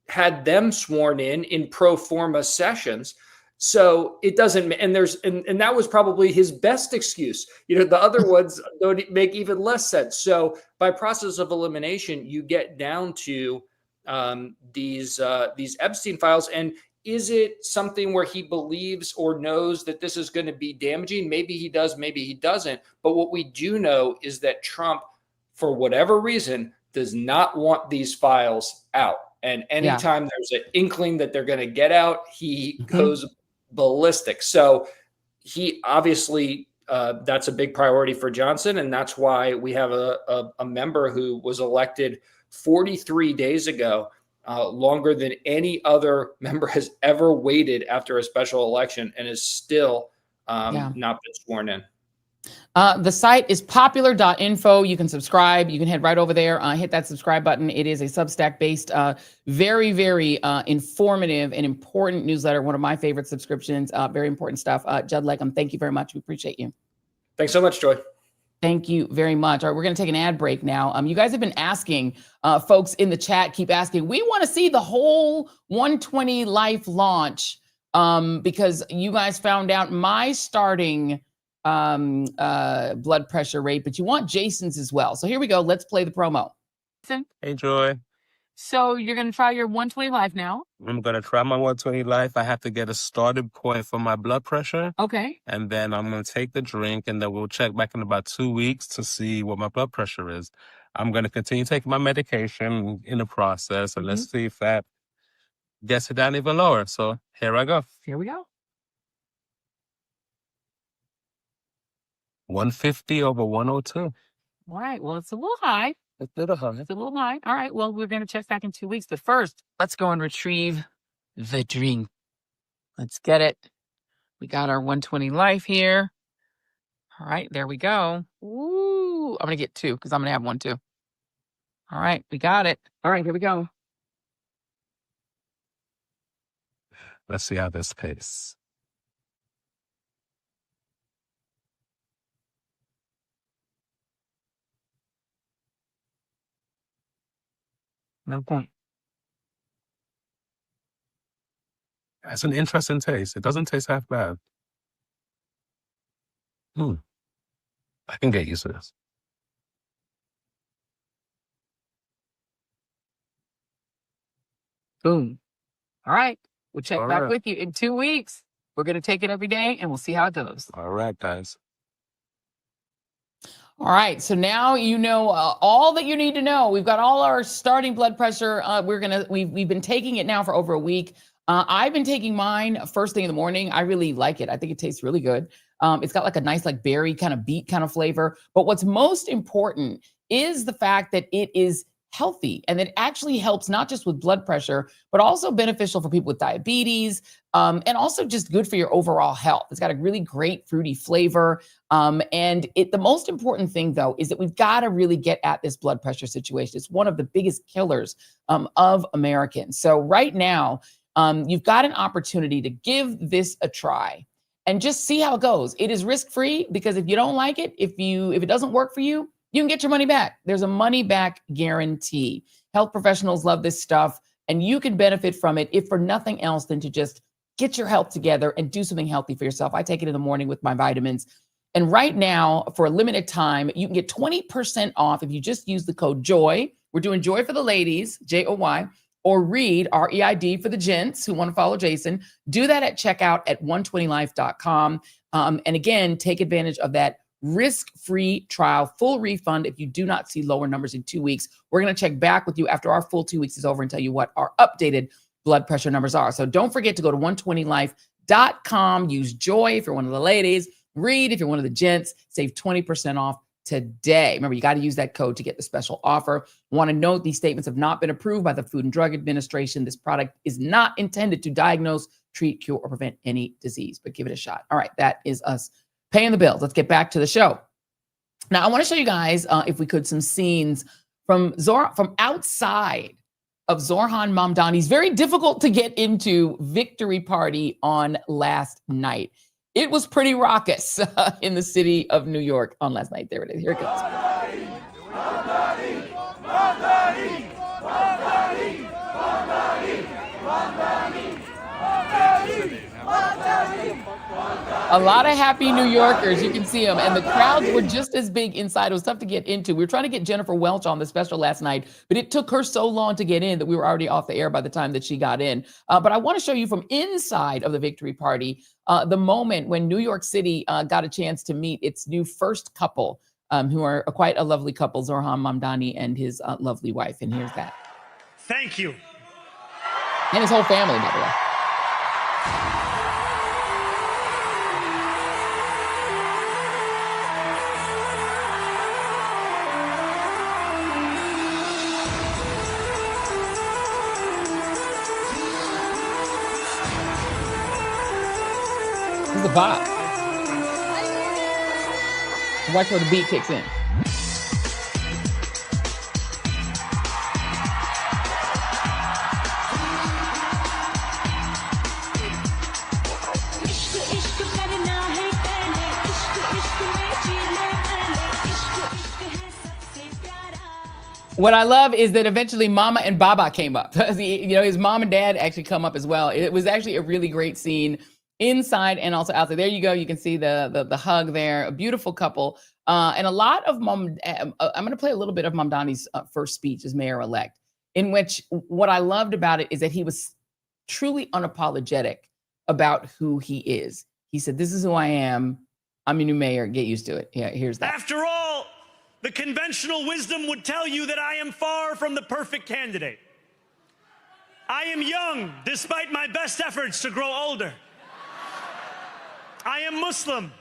had them sworn in pro forma sessions. So it doesn't, and that was probably his best excuse. The other ones don't make even less sense. So by process of elimination, you get down to these Epstein files. And is it something where he believes or knows that this is going to be damaging? Maybe he does, maybe he doesn't. But what we do know is that Trump, for whatever reason, does not want these files out. And anytime there's an inkling that they're going to get out, he goes ballistic. So he obviously, that's a big priority for Johnson. And that's why we have a member who was elected 43 days ago, longer than any other member has ever waited after a special election, and is still not been sworn in. The site is popular.info. You can subscribe. You can head right over there, hit that subscribe button. It is a Substack-based, very, very informative and important newsletter. One of my favorite subscriptions. Very important stuff. Judd Legum, thank you very much. We appreciate you. Thanks so much, Joy. Thank you very much. All right, we're going to take an ad break now. You guys have been asking, folks in the chat keep asking, we want to see the whole 120 Life launch because you guys found out my starting blood pressure rate, but you want Jason's as well. So here we go. Let's play the promo. Hey, Joy. So you're going to try your 120 Life now? I'm going to try my 120 Life. I have to get a starting point for my blood pressure. Okay. And then I'm going to take the drink, and then we'll check back in about 2 weeks to see what my blood pressure is. I'm going to continue taking my medication in the process, and let's see if that gets it down even lower. So here I go. Here we go. 150 over 102. All right. Well, it's a little high. It's a little high. It's a little high. All right. Well, we're going to check back in 2 weeks. But first, let's go and retrieve the drink. Let's get it. We got our 120 Life here. All right. There we go. Ooh. I'm going to get two because I'm going to have one too. All right. We got it. All right. Here we go. Let's see how this tastes. Okay. It's an interesting taste. It doesn't taste half bad. I can get used to this. Boom. All right. We'll check All back right. with you in 2 weeks. We're going to take it every day and we'll see how it goes. All right, guys. All right. So now you know all that you need to know. We've got all our starting blood pressure. We've been taking it now for over a week. I've been taking mine first thing in the morning. I really like it. I think it tastes really good. It's got like a nice like berry kind of beet kind of flavor. But what's most important is the fact that it is healthy and that actually helps not just with blood pressure, but also beneficial for people with diabetes and also just good for your overall health. It's got a really great fruity flavor. And the most important thing, though, is that we've got to really get at this blood pressure situation. It's one of the biggest killers of Americans. So right now, you've got an opportunity to give this a try and just see how it goes. It is risk-free because if you don't like it, if it doesn't work for you, you can get your money back. There's a money back guarantee. Health professionals love this stuff, and you can benefit from it if for nothing else than to just get your health together and do something healthy for yourself. I take it in the morning with my vitamins. And right now, for a limited time, you can get 20% off if you just use the code JOY. We're doing JOY for the ladies, J-O-Y, or Reid, R-E-I-D, for the gents who want to follow Jason. Do that at checkout at 120life.com. And again, take advantage of that risk-free trial, full refund if you do not see lower numbers in 2 weeks. We're going to check back with you after our full 2 weeks is over and tell you what our updated blood pressure numbers are. So don't forget to go to 120life.com. Use JOY if you're one of the ladies. Reid if you're one of the gents. Save 20% off today. Remember, you got to use that code to get the special offer. Want to note these statements have not been approved by the Food and Drug Administration. This product is not intended to diagnose, treat, cure, or prevent any disease, but give it a shot. All right, that is us paying the bills. Let's get back to the show. Now, I want to show you guys, if we could, some scenes from outside of Zohran Mamdani's very difficult to get into victory party on last night. It was pretty raucous in the city of New York on last night. There it is. Here it goes. A lot of happy New Yorkers. You can see them. And the crowds were just as big inside. It was tough to get into. We were trying to get Jennifer Welch on the special last night, but it took her so long to get in that we were already off the air by the time that she got in. But I want to show you from inside of the victory party, the moment when New York City got a chance to meet its new first couple, who are quite a lovely couple, Zohran Mamdani and his lovely wife. And here's that. Thank you. And his whole family, by the way. This is the bop. Watch where the beat kicks in. What I love is that eventually Mama and Baba came up. His mom and dad actually come up as well. It was actually a really great scene inside and also outside. There you go. You can see the hug there. A beautiful couple. And a lot of I'm going to play a little bit of Mamdani's first speech as mayor-elect, in which what I loved about it is that he was truly unapologetic about who he is. He said, "This is who I am. I'm your new mayor. Get used to it." Yeah, here's that. After all, the conventional wisdom would tell you that I am far from the perfect candidate. I am young, despite my best efforts to grow older. I am Muslim.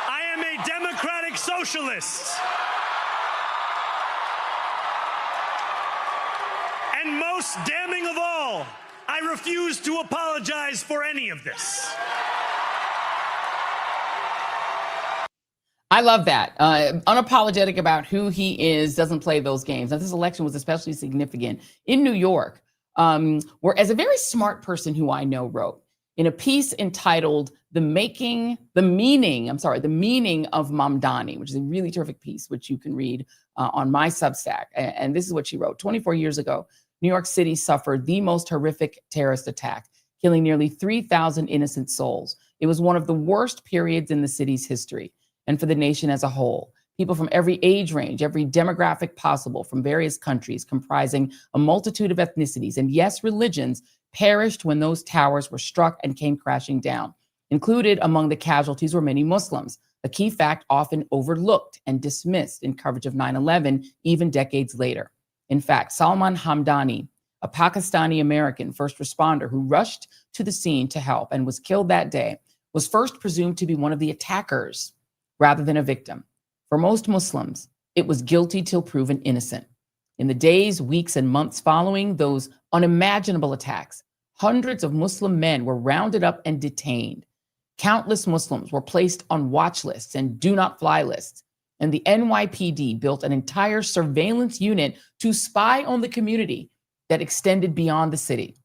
I am a democratic socialist. And most damning of all, I refuse to apologize for any of this. I love that. Unapologetic about who he is, doesn't play those games. Now, this election was especially significant in New York, where, as a very smart person who I know wrote in a piece entitled The Meaning of Mamdani, which is a really terrific piece, which you can read on my Substack. And this is what she wrote. 24 years ago, New York City suffered the most horrific terrorist attack, killing nearly 3,000 innocent souls. It was one of the worst periods in the city's history, and for the nation as a whole. People from every age range, every demographic possible, from various countries, comprising a multitude of ethnicities and, yes, religions, perished when those towers were struck and came crashing down. Included among the casualties were many Muslims, a key fact often overlooked and dismissed in coverage of 9/11, even decades later. In fact, Zohran Mamdani, a Pakistani-American first responder who rushed to the scene to help and was killed that day, was first presumed to be one of the attackers rather than a victim. For most Muslims, it was guilty till proven innocent. In the days, weeks, and months following those unimaginable attacks, hundreds of Muslim men were rounded up and detained. Countless Muslims were placed on watch lists and do not fly lists. And the NYPD built an entire surveillance unit to spy on the community that extended beyond the city.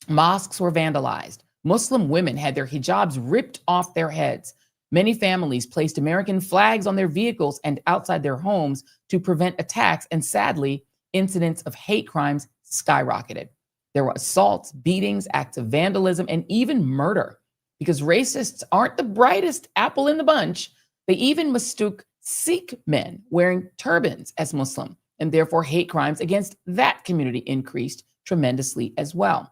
Mosques were vandalized. Muslim women had their hijabs ripped off their heads. Many families placed American flags on their vehicles and outside their homes to prevent attacks, and sadly, incidents of hate crimes skyrocketed. There were assaults, beatings, acts of vandalism, and even murder, because racists aren't the brightest apple in the bunch. They even mistook Sikh men wearing turbans as Muslim, and therefore hate crimes against that community increased tremendously as well.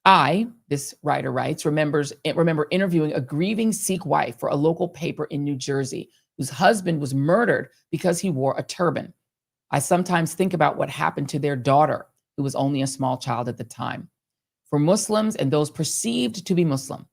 I, this writer writes, remember interviewing a grieving Sikh wife for a local paper in New Jersey, whose husband was murdered because he wore a turban. I sometimes think about what happened to their daughter, who was only a small child at the time. For Muslims and those perceived to be Muslim,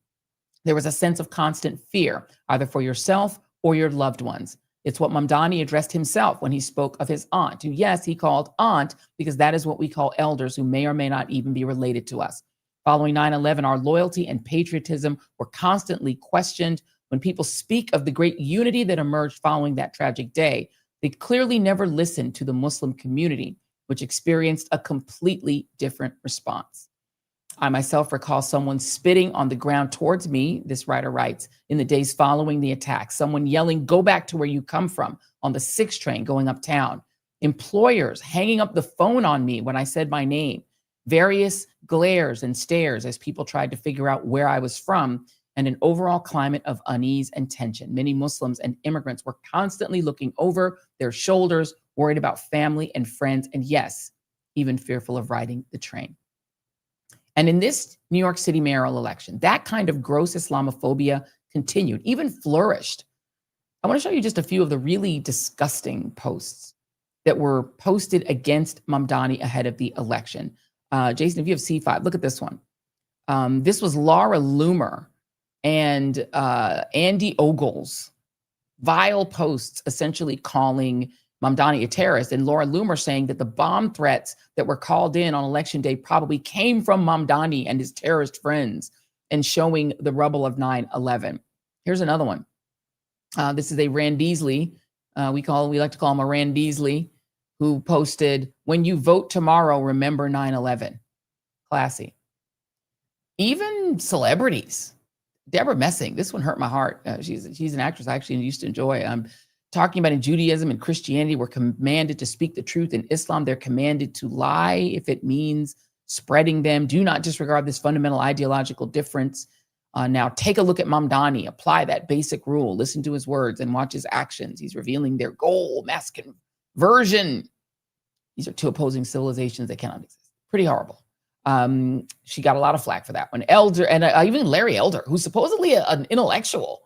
there was a sense of constant fear, either for yourself or your loved ones. It's what Mamdani addressed himself when he spoke of his aunt, who, yes, he called aunt because that is what we call elders who may or may not even be related to us. Following 9/11, our loyalty and patriotism were constantly questioned. When people speak of the great unity that emerged following that tragic day, they clearly never listened to the Muslim community, which experienced a completely different response. I myself recall someone spitting on the ground towards me, this writer writes, in the days following the attack, someone yelling, "Go back to where you come from," on the 6 train going uptown. Employers hanging up the phone on me when I said my name. Various glares and stares as people tried to figure out where I was from, and an overall climate of unease and tension. Many Muslims and immigrants were constantly looking over their shoulders, worried about family and friends, and yes, even fearful of riding the train. And in this New York City mayoral election, that kind of gross Islamophobia continued, even flourished. I want to show you just a few of the really disgusting posts that were posted against Mamdani ahead of the election. Jason, if you have C5, look at this one. This was Laura Loomer and Andy Ogle's vile posts essentially calling Mamdani a terrorist, and Laura Loomer saying that the bomb threats that were called in on election day probably came from Mamdani and his terrorist friends. and showing the rubble of 9/11. Here's another one. This is a Randeasley. We like to call him a Randeasley, who posted, "When you vote tomorrow, remember 9/11. Classy. Even celebrities. Deborah Messing, this one hurt my heart. She's an actress I actually used to enjoy. Talking about in Judaism and Christianity, we're commanded to speak the truth. In Islam, they're commanded to lie if it means spreading them. Do not disregard this fundamental ideological difference. Now take a look at Mamdani. Apply that basic rule. Listen to his words and watch his actions. He's revealing their goal, mass conversion. These are two opposing civilizations that cannot exist." Pretty horrible. She got a lot of flack for that one. Elder, and even Larry Elder, who's supposedly an intellectual.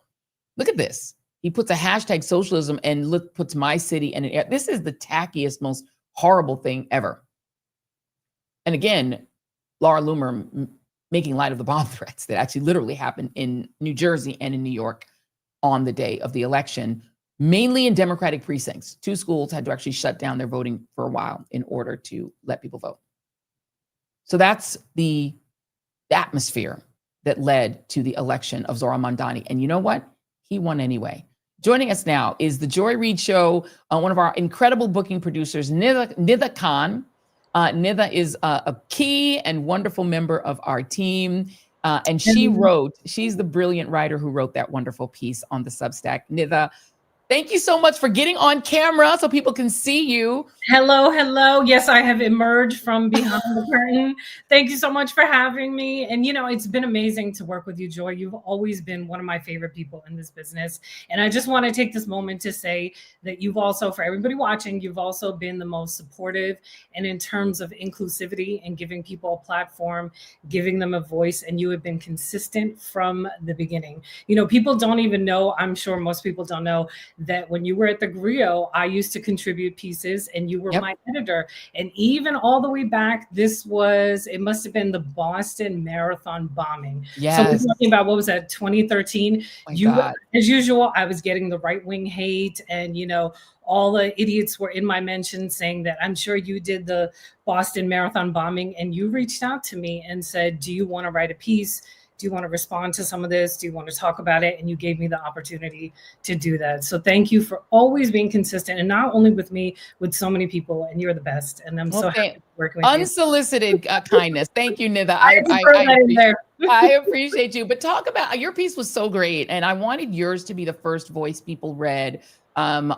Look at this. He puts a hashtag socialism and puts my city. And this is the tackiest, most horrible thing ever. And again, Laura Loomer making light of the bomb threats that actually literally happened in New Jersey and in New York on the day of the election, mainly in Democratic precincts. 2 schools had to actually shut down their voting for a while in order to let people vote. So that's the atmosphere that led to the election of Zohran Mamdani. And you know what? He won anyway. Joining us now is the Joy Reid Show, one of our incredible booking producers, Nida Khan. Nida is a key and wonderful member of our team. And she's the brilliant writer who wrote that wonderful piece on the Substack. Nida, thank you so much for getting on camera so people can see you. Hello, hello. Yes, I have emerged from behind the curtain. Thank you so much for having me. And, you know, it's been amazing to work with you, Joy. You've always been one of my favorite people in this business. And I just want to take this moment to say that you've also, for everybody watching, you've also been the most supportive. And in terms of inclusivity and giving people a platform, giving them a voice, and you have been consistent from the beginning. You know, people don't even know, I'm sure most people don't know, that when you were at the Griot, I used to contribute pieces and you were my editor. And even all the way back, it must have been the Boston Marathon bombing. Yes. So we're talking about, what was that, 2013? As usual, I was getting the right-wing hate, and, you know, all the idiots were in my mentions saying that I'm sure you did the Boston Marathon bombing, and you reached out to me and said, do you want to write a piece? Do you want to respond to some of this? Do you want to talk about it? And you gave me the opportunity to do that. So thank you for always being consistent, and not only with me, with so many people. And you're the best. And I'm so happy working with you. Unsolicited kindness. Thank you, Nida. I appreciate you. But talk about, your piece was so great, and I wanted yours to be the first voice people read on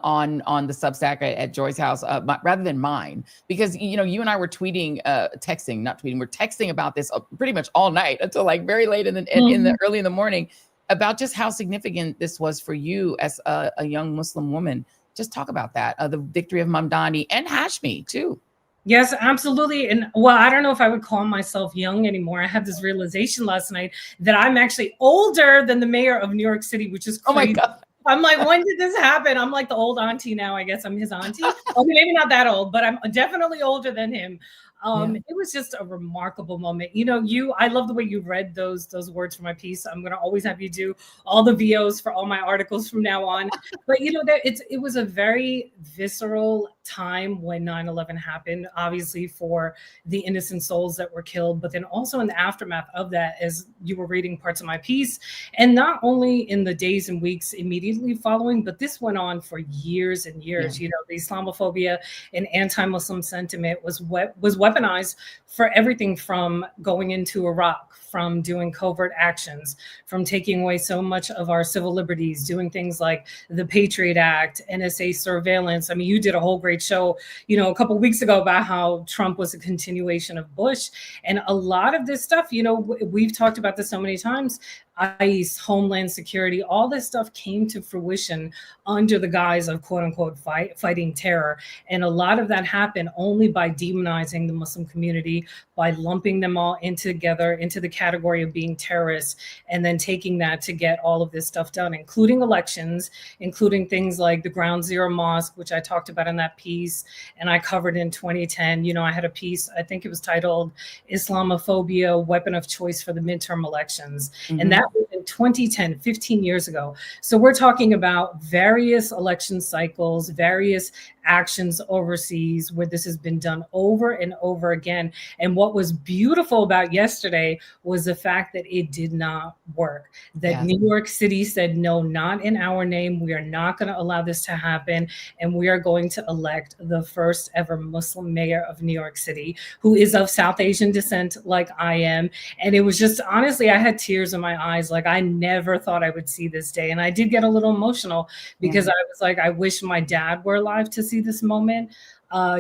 the Substack at Joy's house, rather than mine, because, you know, you and I were tweeting, we're texting about this pretty much all night until like very late in the early in the morning, about just how significant this was for you as a young Muslim woman. Just talk about that, the victory of Mamdani and Hashmi too. Yes, absolutely. And well, I don't know if I would call myself young anymore. I had this realization last night that I'm actually older than the mayor of New York City, which is crazy. Oh my God. I'm like, when did this happen? I'm like the old auntie now. I guess I'm his auntie. Okay, maybe not that old, but I'm definitely older than him. It was just a remarkable moment. You know, I love the way you read those words for my piece. I'm going to always have you do all the VOs for all my articles from now on. But, you know, it was a very visceral time when 9/11 happened, obviously for the innocent souls that were killed, but then also in the aftermath of that, as you were reading parts of my piece, and not only in the days and weeks immediately following, but this went on for years and years. You know, the Islamophobia and anti-Muslim sentiment was weaponized for everything from going into Iraq, from doing covert actions, from taking away so much of our civil liberties, doing things like the Patriot Act, NSA surveillance. I mean, you did a whole great show, you know, a couple of weeks ago about how Trump was a continuation of Bush. And a lot of this stuff, you know, we've talked about this so many times, ICE, Homeland Security, all this stuff came to fruition under the guise of quote unquote fighting terror. And a lot of that happened only by demonizing the Muslim community, by lumping them all together into the category of being terrorists, and then taking that to get all of this stuff done, including elections, including things like the Ground Zero Mosque, which I talked about in that piece. And I covered in 2010, you know, I had a piece, I think it was titled Islamophobia, Weapon of Choice for the Midterm Elections. And that was in 2010, 15 years ago. So we're talking about various election cycles, various actions overseas where this has been done over and over again. And what was beautiful about yesterday was the fact that it did not work, that New York City said, no, not in our name. We are not going to allow this to happen. And we are going to elect the first ever Muslim mayor of New York City, who is of South Asian descent like I am. And it was just, honestly, I had tears in my eyes. Like, I never thought I would see this day. And I did get a little emotional because I was like, I wish my dad were alive to see this moment.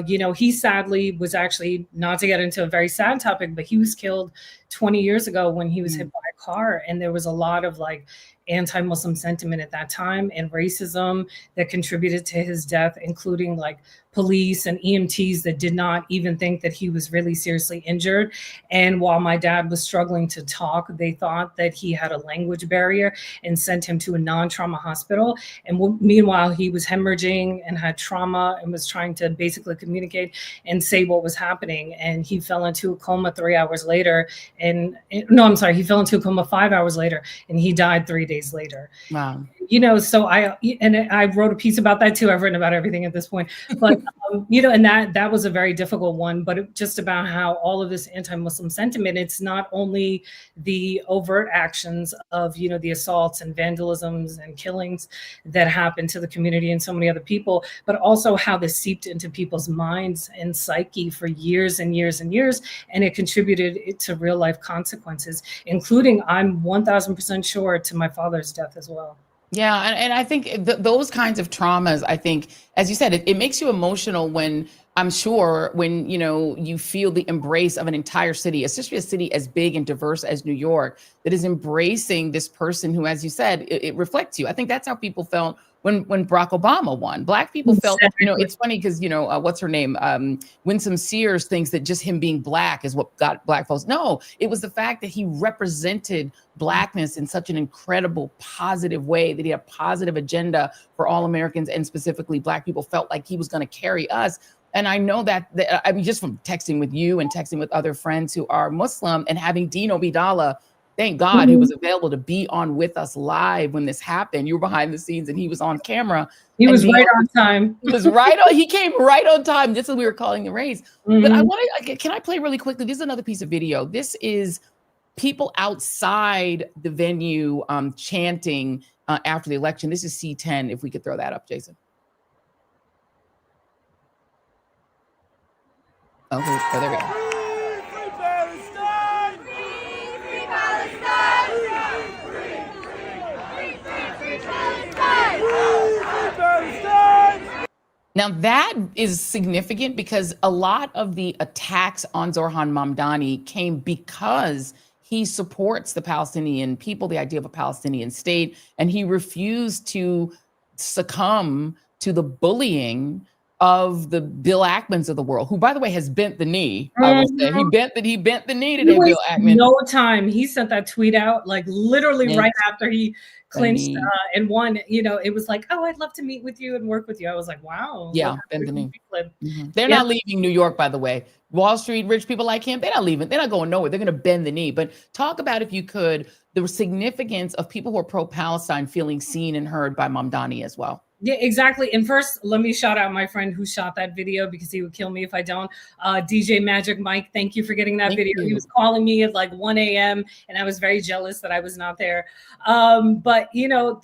You know, he sadly was actually, not to get into a very sad topic, but he was killed 20 years ago when he was hit by a car. And there was a lot of like anti-Muslim sentiment at that time and racism that contributed to his death, including like police and EMTs that did not even think that he was really seriously injured. And while my dad was struggling to talk, they thought that he had a language barrier and sent him to a non-trauma hospital. And meanwhile, he was hemorrhaging and had trauma and was trying to basically communicate and say what was happening. And he fell into a coma 3 hours later. And no, I'm sorry, he fell into a coma 5 hours later and he died 3 days later. Wow. You know, so I wrote a piece about that too. I've written about everything at this point, but you know, and that was a very difficult one, but just about how all of this anti-Muslim sentiment, it's not only the overt actions of, you know, the assaults and vandalisms and killings that happened to the community and so many other people, but also how this seeped into people's minds and psyche for years and years and years. And it contributed to real life consequences, including, I'm 1000% sure, to my father's death as well. Yeah, and I think those kinds of traumas, I think, as you said, it makes you emotional when, I'm sure, when, you know, you feel the embrace of an entire city, especially a city as big and diverse as New York, that is embracing this person who, as you said, it reflects you. I think that's how people felt when Barack Obama won. Black people felt, you know, it's funny because, you know, what's her name? Winsome Sears thinks that just him being Black is what got Black folks. No, it was the fact that he represented Blackness in such an incredible, positive way, that he had a positive agenda for all Americans, and specifically Black people felt like he was going to carry us. And I know that, I mean, just from texting with you and texting with other friends who are Muslim and having Dean Obidallah, thank God, he was available to be on with us live when this happened. You were behind the scenes and he was on camera. He was right on time. He was right on. He came right on time, just as we were calling the race. But I want to, can I play really quickly? This is another piece of video. This is people outside the venue chanting after the election. This is C10. If we could throw that up, Jason. Oh, there we go. Now that is significant because a lot of the attacks on Zohran Mamdani came because he supports the Palestinian people, the idea of a Palestinian state, and he refused to succumb to the bullying of the Bill Ackmans of the world, who, by the way, has bent the knee. I will say he bent the knee today. Bill Ackman. No time. He sent that tweet out like literally right after he clinched and won. You know, it was like, oh, I'd love to meet with you and work with you. I was like, wow. Yeah, bend the knee. They're not leaving New York, by the way. Wall Street, rich people like him, they're not leaving. They're not going nowhere. They're going to bend the knee. But talk about, if you could, the significance of people who are pro-Palestine feeling seen and heard by Mamdani as well. Yeah, exactly. And first, let me shout out my friend who shot that video because he would kill me if I don't. DJ Magic Mike, thank you for getting that video. He was calling me at like 1 a.m. and I was very jealous that I was not there. But, you know,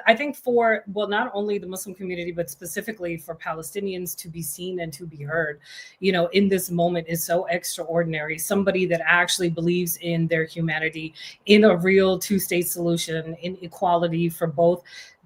I think for, well, not only the Muslim community, but specifically for Palestinians to be seen and to be heard, you know, in this moment is so extraordinary. Somebody that actually believes in their humanity, in a real two-state solution, in equality for both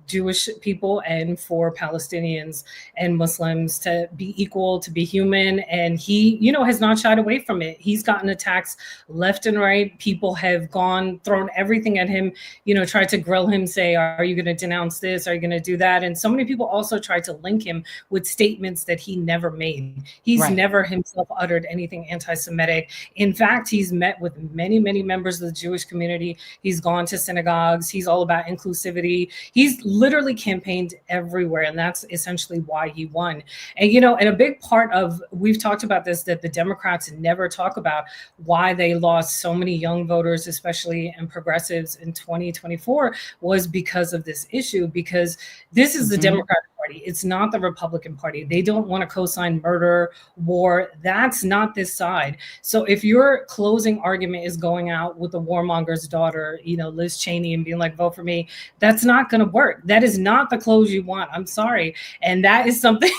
Jewish people and for Palestinians and Muslims to be equal, to be human. And he, you know, has not shied away from it. He's gotten attacks left and right. People have thrown everything at him, you know, tried to grill him, say, are you going to denounce this? Are you going to do that? And so many people also tried to link him with statements that he never made. He's never himself uttered anything anti-Semitic. In fact, he's met with many, many members of the Jewish community. He's gone to synagogues. He's all about inclusivity. He's literally campaigned everywhere, and that's essentially why he won. And you know, and a big part of, we've talked about this, that the Democrats never talk about why they lost so many young voters, especially and progressives in 2024, was because of this issue. Because this is the Democratic Party. Party. It's not the Republican Party. They don't want to co-sign murder, war. That's not this side. So if your closing argument is going out with the warmonger's daughter, Liz Cheney, and being like, vote for me, that's not going to work. That is not the close you want. I'm sorry. And that is something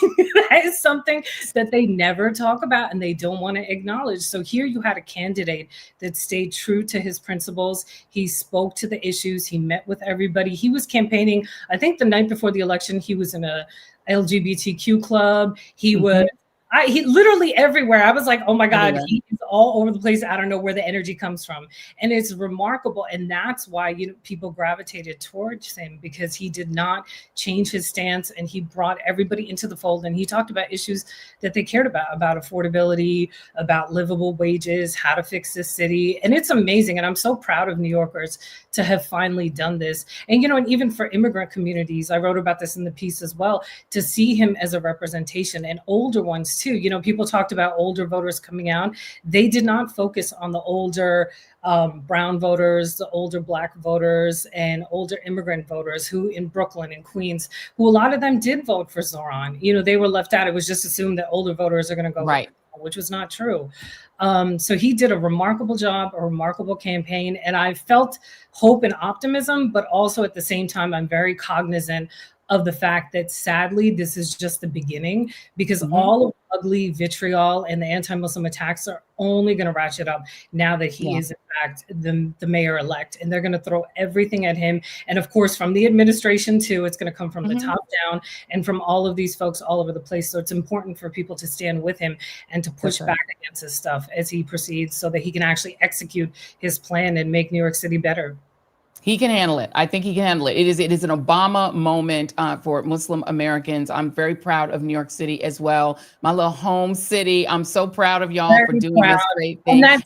that they never talk about and they don't want to acknowledge. So here you had a candidate that stayed true to his principles. He spoke to the issues. He met with everybody. He was campaigning, I think the night before the election, he was in a LGBTQ club. He was he literally everywhere. I was like, oh my God, he is all over the place. I don't know where the energy comes from. And it's remarkable. And that's why people gravitated towards him, because he did not change his stance and he brought everybody into the fold. And he talked about issues that they cared about affordability, about livable wages, how to fix this city. And it's amazing. And I'm so proud of New Yorkers to have finally done this. And, and even for immigrant communities, I wrote about this in the piece as well, to see him as a representation, and older ones too. People talked about older voters coming out. They did not focus on the older brown voters, the older Black voters, and older immigrant voters who in Brooklyn and Queens, who a lot of them did vote for Zohran. They were left out. It was just assumed that older voters are going to go right, which was not true. So he did a remarkable job, a remarkable campaign, and I felt hope and optimism, but also at the same time, I'm very cognizant of the fact that sadly, this is just the beginning, because all of the ugly vitriol and the anti-Muslim attacks are only going to ratchet up now that he is in fact the mayor-elect, and they're going to throw everything at him. And of course, from the administration too, it's going to come from the top down and from all of these folks all over the place. So it's important for people to stand with him and to push back against his stuff as he proceeds, so that he can actually execute his plan and make New York City better. He can handle it. I think he can handle it. It is an Obama moment for Muslim Americans. I'm very proud of New York City as well. My little home city. I'm so proud of y'all for doing this great thing. And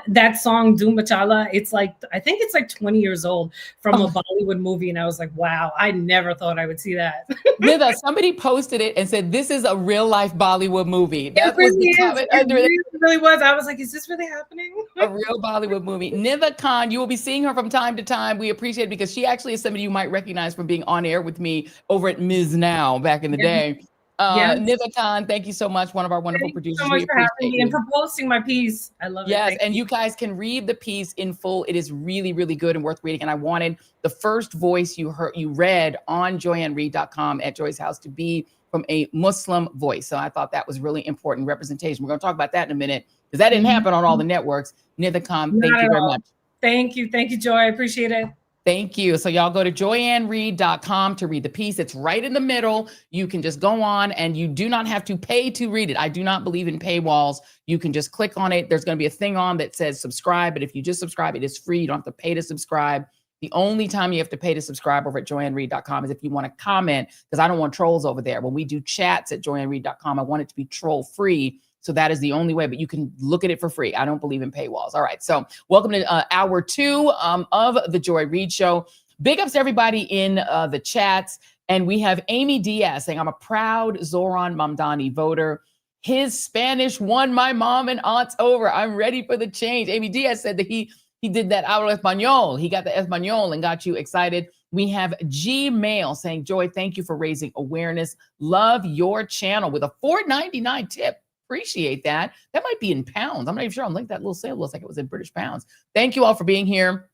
that song, Doom Machala, I think it's like 20 years old, from a Bollywood movie. And I was like, wow, I never thought I would see that. Nida, somebody posted it and said, this is a real life Bollywood movie. That was the comment under it. It really was. I was like, is this really happening? A real Bollywood movie. Nida Khan, you will be seeing her from time to time. We appreciate it, because she actually is somebody you might recognize from being on air with me over at Ms. Now back in the day. Nida Khan, thank you so much. One of our wonderful producers. Thank you so much for having me and for posting my piece. I love it. Yes, and you guys can read the piece in full. It is really, really good and worth reading. And I wanted the first voice you read on joyanreid.com at Joy's house to be from a Muslim voice. So I thought that was really important representation. We're going to talk about that in a minute, because that didn't happen on all the networks. Nida Khan, thank you very much. Thank you, Joy. I appreciate it. Thank you. So y'all go to joyanreid.com to read the piece. It's right in the middle. You can just go on, and you do not have to pay to read it. I do not believe in paywalls. You can just click on it. There's going to be a thing on that says subscribe, but if you just subscribe, it is free. You don't have to pay to subscribe. The only time you have to pay to subscribe over at joyanreid.com is if you want to comment, because I don't want trolls over there. When we do chats at joyanreid.com, I want it to be troll free. So that is the only way, but you can look at it for free. I don't believe in paywalls. All right. So welcome to hour 2 of the Joy Reid Show. Big ups to everybody in the chats. And we have Amy Diaz saying, I'm a proud Zohran Mamdani voter. His Spanish won my mom and aunts over. I'm ready for the change. Amy Diaz said that he did that hablo español. He got the español and got you excited. We have Gmail saying, Joy, thank you for raising awareness. Love your channel, with a $4.99 tip. Appreciate that. That might be in pounds. I'm not even sure. I'm like, that little sale looks like it was in British pounds. Thank you all for being here.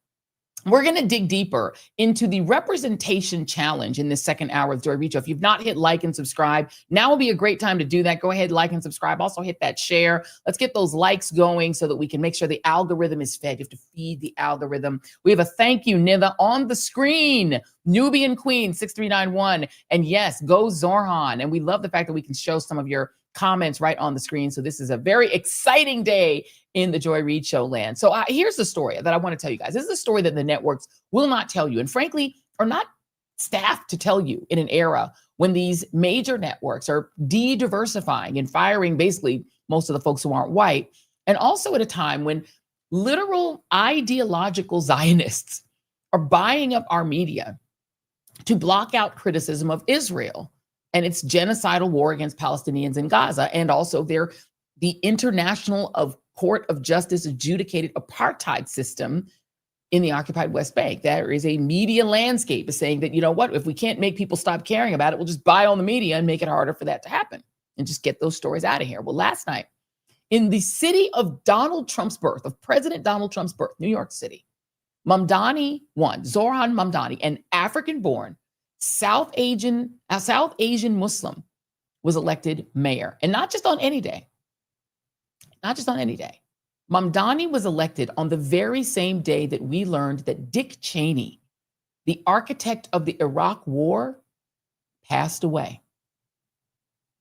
We're going to dig deeper into the representation challenge in this second hour of Joy Reid Show. If you've not hit like and subscribe, now will be a great time to do that. Go ahead, like and subscribe. Also hit that share. Let's get those likes going so that we can make sure the algorithm is fed. You have to feed the algorithm. We have a thank you, Nida, on the screen. Nubian Queen 6391. And yes, go Zohran. And we love the fact that we can show some of your comments right on the screen. So this is a very exciting day in the Joy Reid Show land. So here's the story that I want to tell you guys. This is a story that the networks will not tell you, and frankly, are not staffed to tell you in an era when these major networks are de-diversifying and firing basically most of the folks who aren't white, and also at a time when literal ideological Zionists are buying up our media to block out criticism of Israel and its genocidal war against Palestinians in Gaza, and also the International Court of Justice adjudicated apartheid system in the occupied West Bank. There is a media landscape is saying that, you know what, if we can't make people stop caring about it, we'll just buy on the media and make it harder for that to happen and just get those stories out of here. Well, last night, in the city of Donald Trump's birth, of President Donald Trump's birth, New York City, Mamdani won. Zohran Mamdani, an African-born South Asian Muslim, was elected mayor. And not just on any day. Not just on any day. Mamdani was elected on the very same day that we learned that Dick Cheney, the architect of the Iraq War, passed away.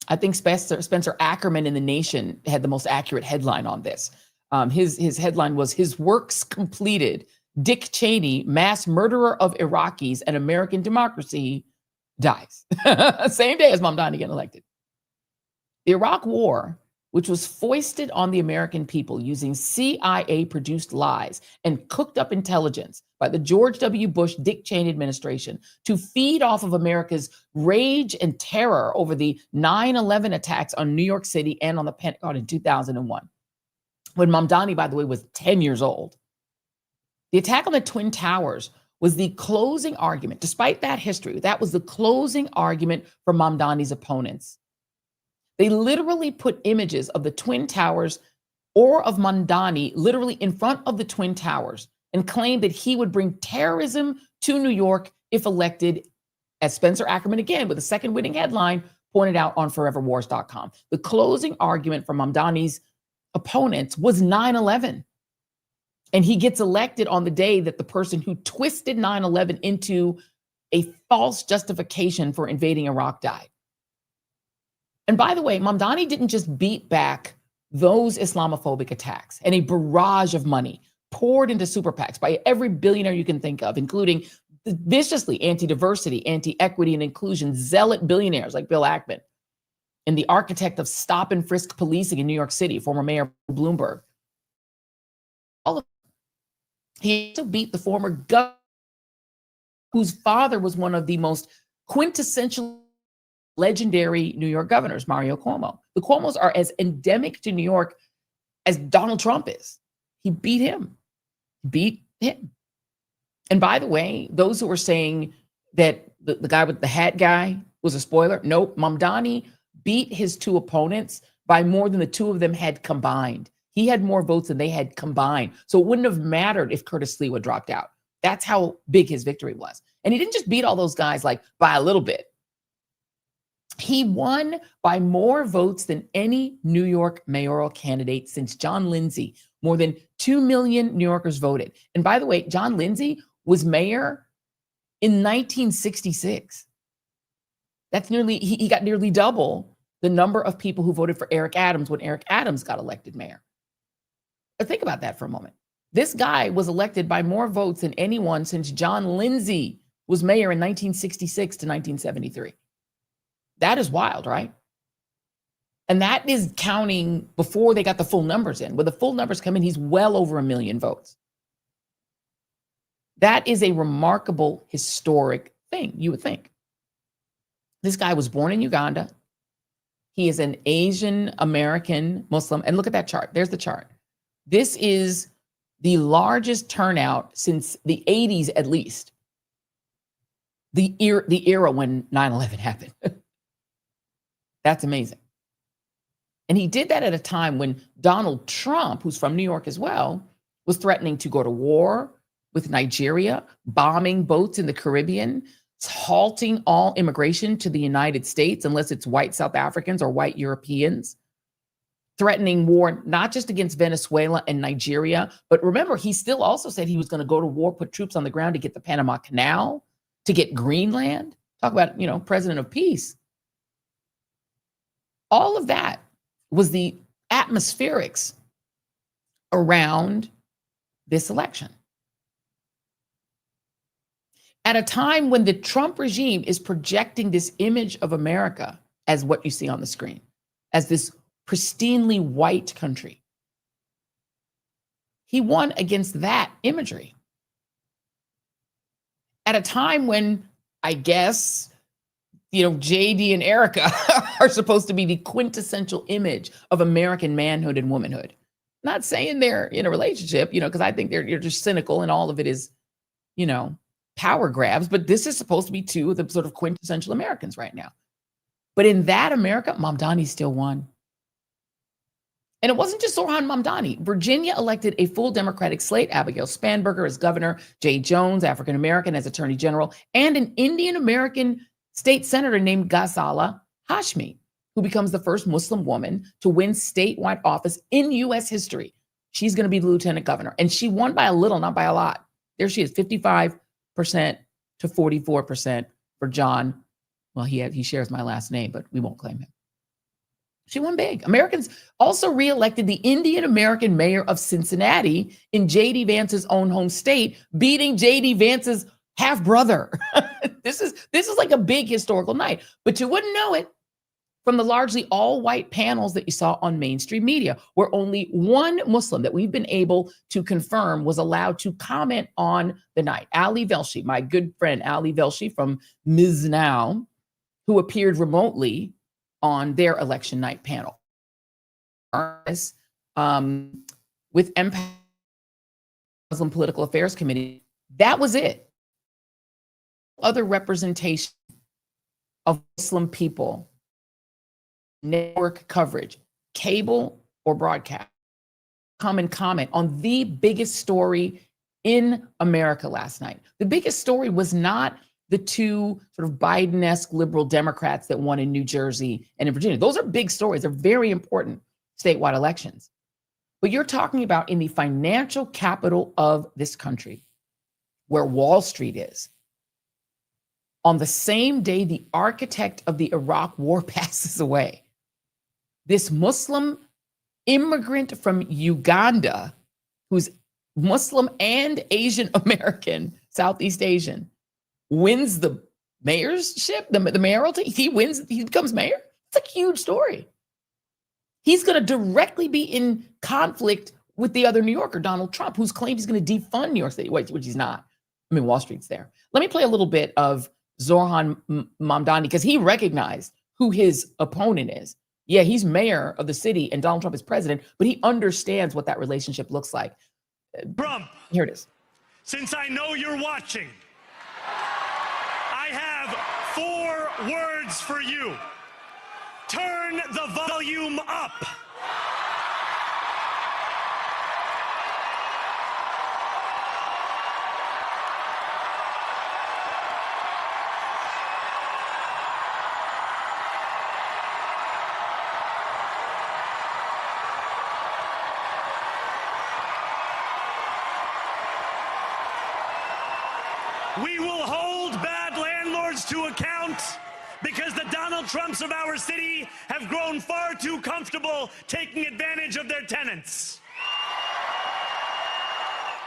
I think Spencer Ackerman in The Nation had the most accurate headline on this. His headline was, "His works completed. Dick Cheney, mass murderer of Iraqis and American democracy, dies." Same day as Mamdani getting elected. The Iraq War, which was foisted on the American people using CIA-produced lies and cooked up intelligence by the George W. Bush, Dick Cheney administration to feed off of America's rage and terror over the 9/11 attacks on New York City and on the Pentagon in 2001, when Mamdani, by the way, was 10 years old. The attack on the Twin Towers was the closing argument. Despite that history, that was the closing argument for Mamdani's opponents. They literally put images of the Twin Towers or of Mamdani literally in front of the Twin Towers and claimed that he would bring terrorism to New York if elected, as Spencer Ackerman, again, with a second winning headline, pointed out on foreverwars.com. The closing argument for Mamdani's opponents was 9/11. And he gets elected on the day that the person who twisted 9/11 into a false justification for invading Iraq died. And by the way, Mamdani didn't just beat back those Islamophobic attacks and a barrage of money poured into super PACs by every billionaire you can think of, including viciously anti-diversity, anti-equity, and inclusion zealot billionaires like Bill Ackman and the architect of stop and frisk policing in New York City, former Mayor Bloomberg. All of He also beat the former governor, whose father was one of the most quintessential legendary New York governors, Mario Cuomo. The Cuomos are as endemic to New York as Donald Trump is. He beat him. And by the way, those who were saying that the guy with the hat guy was a spoiler, nope, Mamdani beat his two opponents by more than the two of them had combined. He had more votes than they had combined. So it wouldn't have mattered if Curtis Sliwa dropped out. That's how big his victory was. And he didn't just beat all those guys like by a little bit. He won by more votes than any New York mayoral candidate since John Lindsay. More than 2 million New Yorkers voted. And by the way, John Lindsay was mayor in 1966. That's he got nearly double the number of people who voted for Eric Adams when Eric Adams got elected mayor. But think about that for a moment. This guy was elected by more votes than anyone since John Lindsay was mayor in 1966 to 1973. That is wild, right? And that is counting before they got the full numbers in. When the full numbers come in, he's well over 1 million votes. That is a remarkable historic thing, you would think. This guy was born in Uganda. He is an Asian American Muslim. And look at that chart. There's the chart. This is the largest turnout since the 80s, at least. The era when 9/11 happened. That's amazing. And he did that at a time when Donald Trump, who's from New York as well, was threatening to go to war with Nigeria, bombing boats in the Caribbean, halting all immigration to the United States unless it's white South Africans or white Europeans, threatening war not just against Venezuela and Nigeria, but remember, he still also said he was going to go to war, put troops on the ground to get the Panama Canal, to get Greenland. Talk about, president of peace. All of that was the atmospherics around this election. At a time when the Trump regime is projecting this image of America as what you see on the screen, as this pristinely white country, he won against that imagery. At a time when, I guess, JD and Erica are supposed to be the quintessential image of American manhood and womanhood. Not saying they're in a relationship, because I think you're just cynical and all of it is, power grabs. But this is supposed to be two of the sort of quintessential Americans right now. But in that America, Mamdani still won. And it wasn't just Zohran Mamdani. Virginia elected a full Democratic slate, Abigail Spanberger as governor, Jay Jones, African-American, as attorney general, and an Indian-American state senator named Ghazala Hashmi, who becomes the first Muslim woman to win statewide office in U.S. history. She's going to be the lieutenant governor. And she won by a little, not by a lot. There she is, 55% to 44% for John. Well, he shares my last name, but we won't claim him. She won big. Americans also reelected the Indian-American mayor of Cincinnati in J.D. Vance's own home state, beating J.D. Vance's half-brother. This is like a big historical night, but you wouldn't know it from the largely all-white panels that you saw on mainstream media, where only one Muslim that we've been able to confirm was allowed to comment on the night. Ali Velshi, my good friend Ali Velshi from Ms. Now, who appeared remotely on their election night panel with Empire Muslim Political Affairs Committee. That was it. Other representation of Muslim people, network coverage, cable or broadcast, come and comment on the biggest story in America last night. The biggest story was not the two sort of Biden-esque liberal Democrats that won in New Jersey and in Virginia. Those are big stories. They're very important statewide elections. But you're talking about in the financial capital of this country, where Wall Street is, on the same day the architect of the Iraq war passes away, this Muslim immigrant from Uganda, who's Muslim and Asian American, Southeast Asian, wins the mayorship, the mayoralty. He becomes mayor. It's a huge story. He's going to directly be in conflict with the other New Yorker, Donald Trump, who's claimed he's going to defund New York City, which he's not. I mean, Wall Street's there. Let me play a little bit of Zohran Mamdani, because he recognized who his opponent is. Yeah, he's mayor of the city and Donald Trump is president, but he understands what that relationship looks like. Trump, here it is. Since I know you're watching, I have 4 words for you. Turn the volume up. We will hold bad landlords to account because the Donald Trumps of our city have grown far too comfortable taking advantage of their tenants.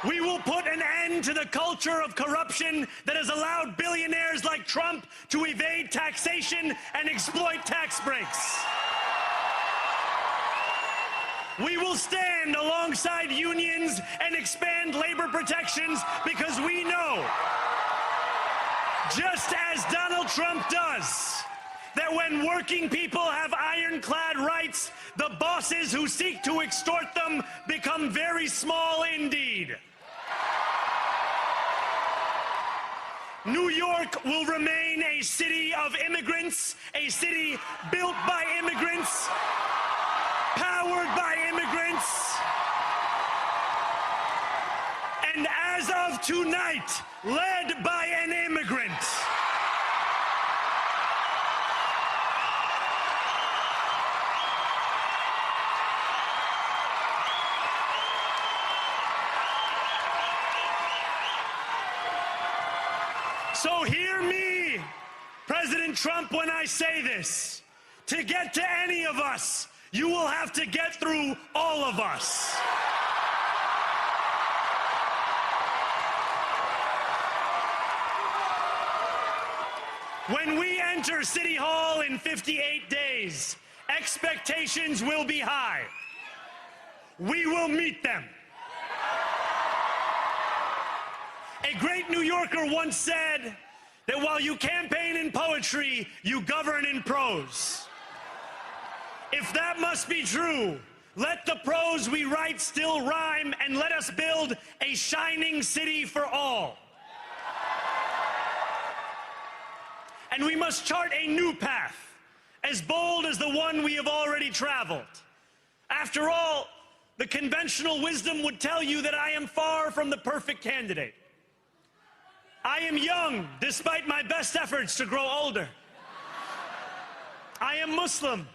We will put an end to the culture of corruption that has allowed billionaires like Trump to evade taxation and exploit tax breaks. We will stand alongside unions and expand labor protections because we know, just as Donald Trump does, that when working people have ironclad rights, the bosses who seek to extort them become very small indeed. New York will remain a city of immigrants, a city built by immigrants, powered by immigrants, and as of tonight, led by an immigrant. So hear me, President Trump, when I say this. To get to any of us, you will have to get through all of us. When we enter City Hall in 58 days, expectations will be high. We will meet them. A great New Yorker once said that while you campaign in poetry, you govern in prose. If that must be true, Let the prose we write still rhyme, and let us build a shining city for all. And we must chart a new path, as bold as the one we have already traveled. After all, the conventional wisdom would tell you that I am far from the perfect candidate. I am young, despite my best efforts to grow older. I am Muslim.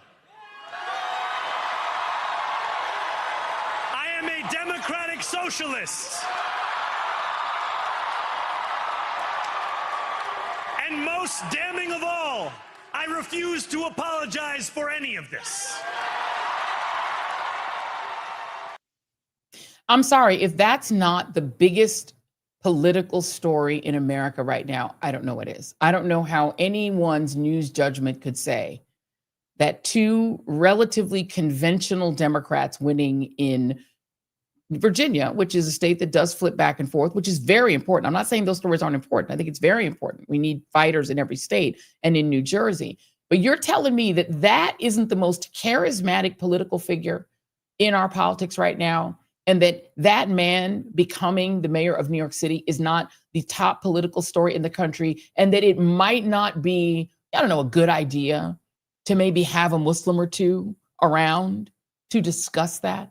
I am a democratic socialist. And most damning of all, I refuse to apologize for any of this. I'm sorry, if that's not the biggest political story in America right now, I don't know what is. I don't know how anyone's news judgment could say that two relatively conventional Democrats winning in Virginia, which is a state that does flip back and forth, which is very important. I'm not saying those stories aren't important. I think it's very important. We need fighters in every state and in New Jersey. But you're telling me that that isn't the most charismatic political figure in our politics right now, and that that man becoming the mayor of New York City is not the top political story in the country, and that it might not be, I don't know, a good idea to maybe have a Muslim or two around to discuss that?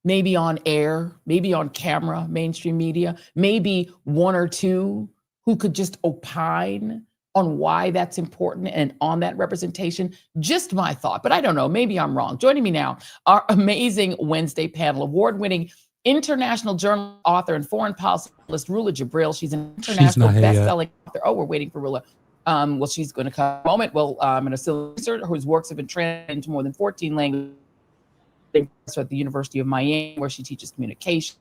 Maybe on air, maybe on camera, mainstream media, maybe one or two who could just opine on why that's important and on that representation. Just my thought, but I don't know, maybe I'm wrong. Joining me now, our amazing Wednesday panel, award-winning international journalist, author, and foreign policy analyst, Rula Jebreal. She's an international best-selling author. Oh, we're waiting for Rula. Well, she's going to come in a moment. Well, I'm an associate researcher whose works have been translated into more than 14 languages at the University of Miami, where she teaches communication.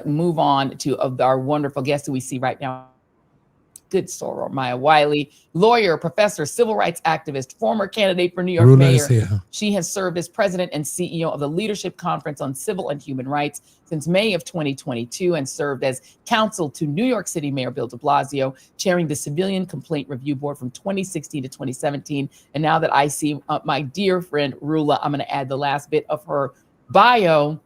Move on to our wonderful guest who we see right now. Good sorrow, Maya Wiley, lawyer, professor, civil rights activist, former candidate for New York mayor. She has served as president and CEO of the Leadership Conference on Civil and Human Rights since May of 2022 and served as counsel to New York City Mayor Bill de Blasio, chairing the Civilian Complaint Review Board from 2016 to 2017. And now that I see my dear friend Rula, I'm going to add the last bit of her bio,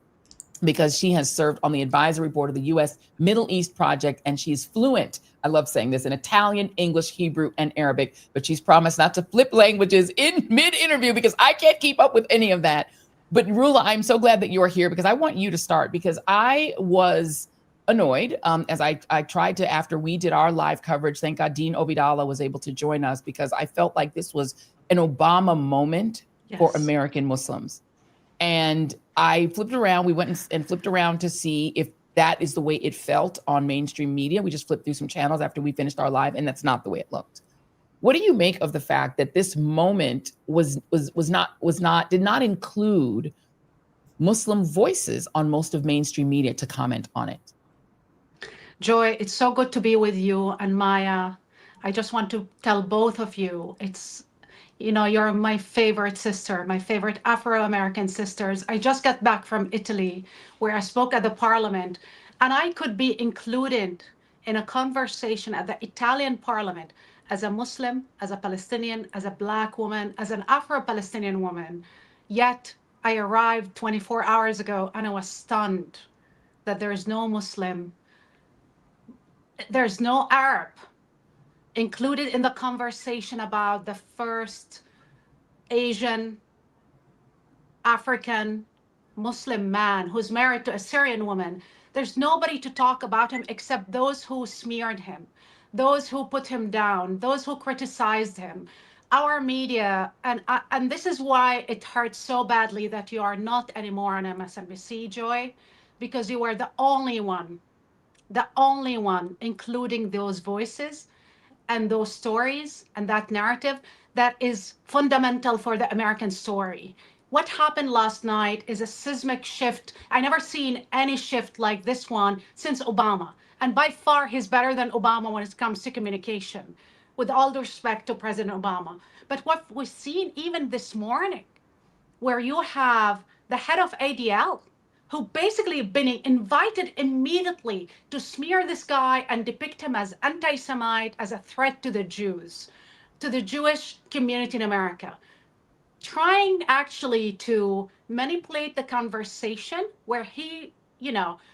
because she has served on the advisory board of the U.S. Middle East Project, and she's fluent, I love saying this, in Italian, English, Hebrew, and Arabic, but she's promised not to flip languages in mid-interview because I can't keep up with any of that. But Rula, I'm so glad that you're here because I want you to start, because I was annoyed as I tried to, after we did our live coverage, thank God Dean Obeidallah was able to join us, because I felt like this was an Obama moment for American Muslims. And I flipped around. We went and flipped around to see if that is the way it felt on mainstream media. We just flipped through some channels after we finished our live, and that's not the way it looked. What do you make of the fact that this moment did not include Muslim voices on most of mainstream media to comment on it? Joy, it's so good to be with you. And Maya, I just want to tell both of you, you're my favorite sister, my favorite Afro-American sisters. I just got back from Italy, where I spoke at the parliament, and I could be included in a conversation at the Italian parliament as a Muslim, as a Palestinian, as a Black woman, as an Afro-Palestinian woman. Yet I arrived 24 hours ago and I was stunned that there is no Muslim, there's no Arab included in the conversation about the first Asian, African, Muslim man who's married to a Syrian woman. There's nobody to talk about him except those who smeared him, those who put him down, those who criticized him. Our media, and this is why it hurts so badly that you are not anymore on MSNBC, Joy, because you were the only one, including those voices and those stories and that narrative that is fundamental for the American story. What happened last night is a seismic shift. I never seen any shift like this one since Obama. And by far, he's better than Obama when it comes to communication, with all due respect to President Obama. But what we've seen even this morning, where you have the head of ADL, who basically been invited immediately to smear this guy and depict him as anti-Semite, as a threat to the Jews, to the Jewish community in America. trying actually to manipulate the conversation where he,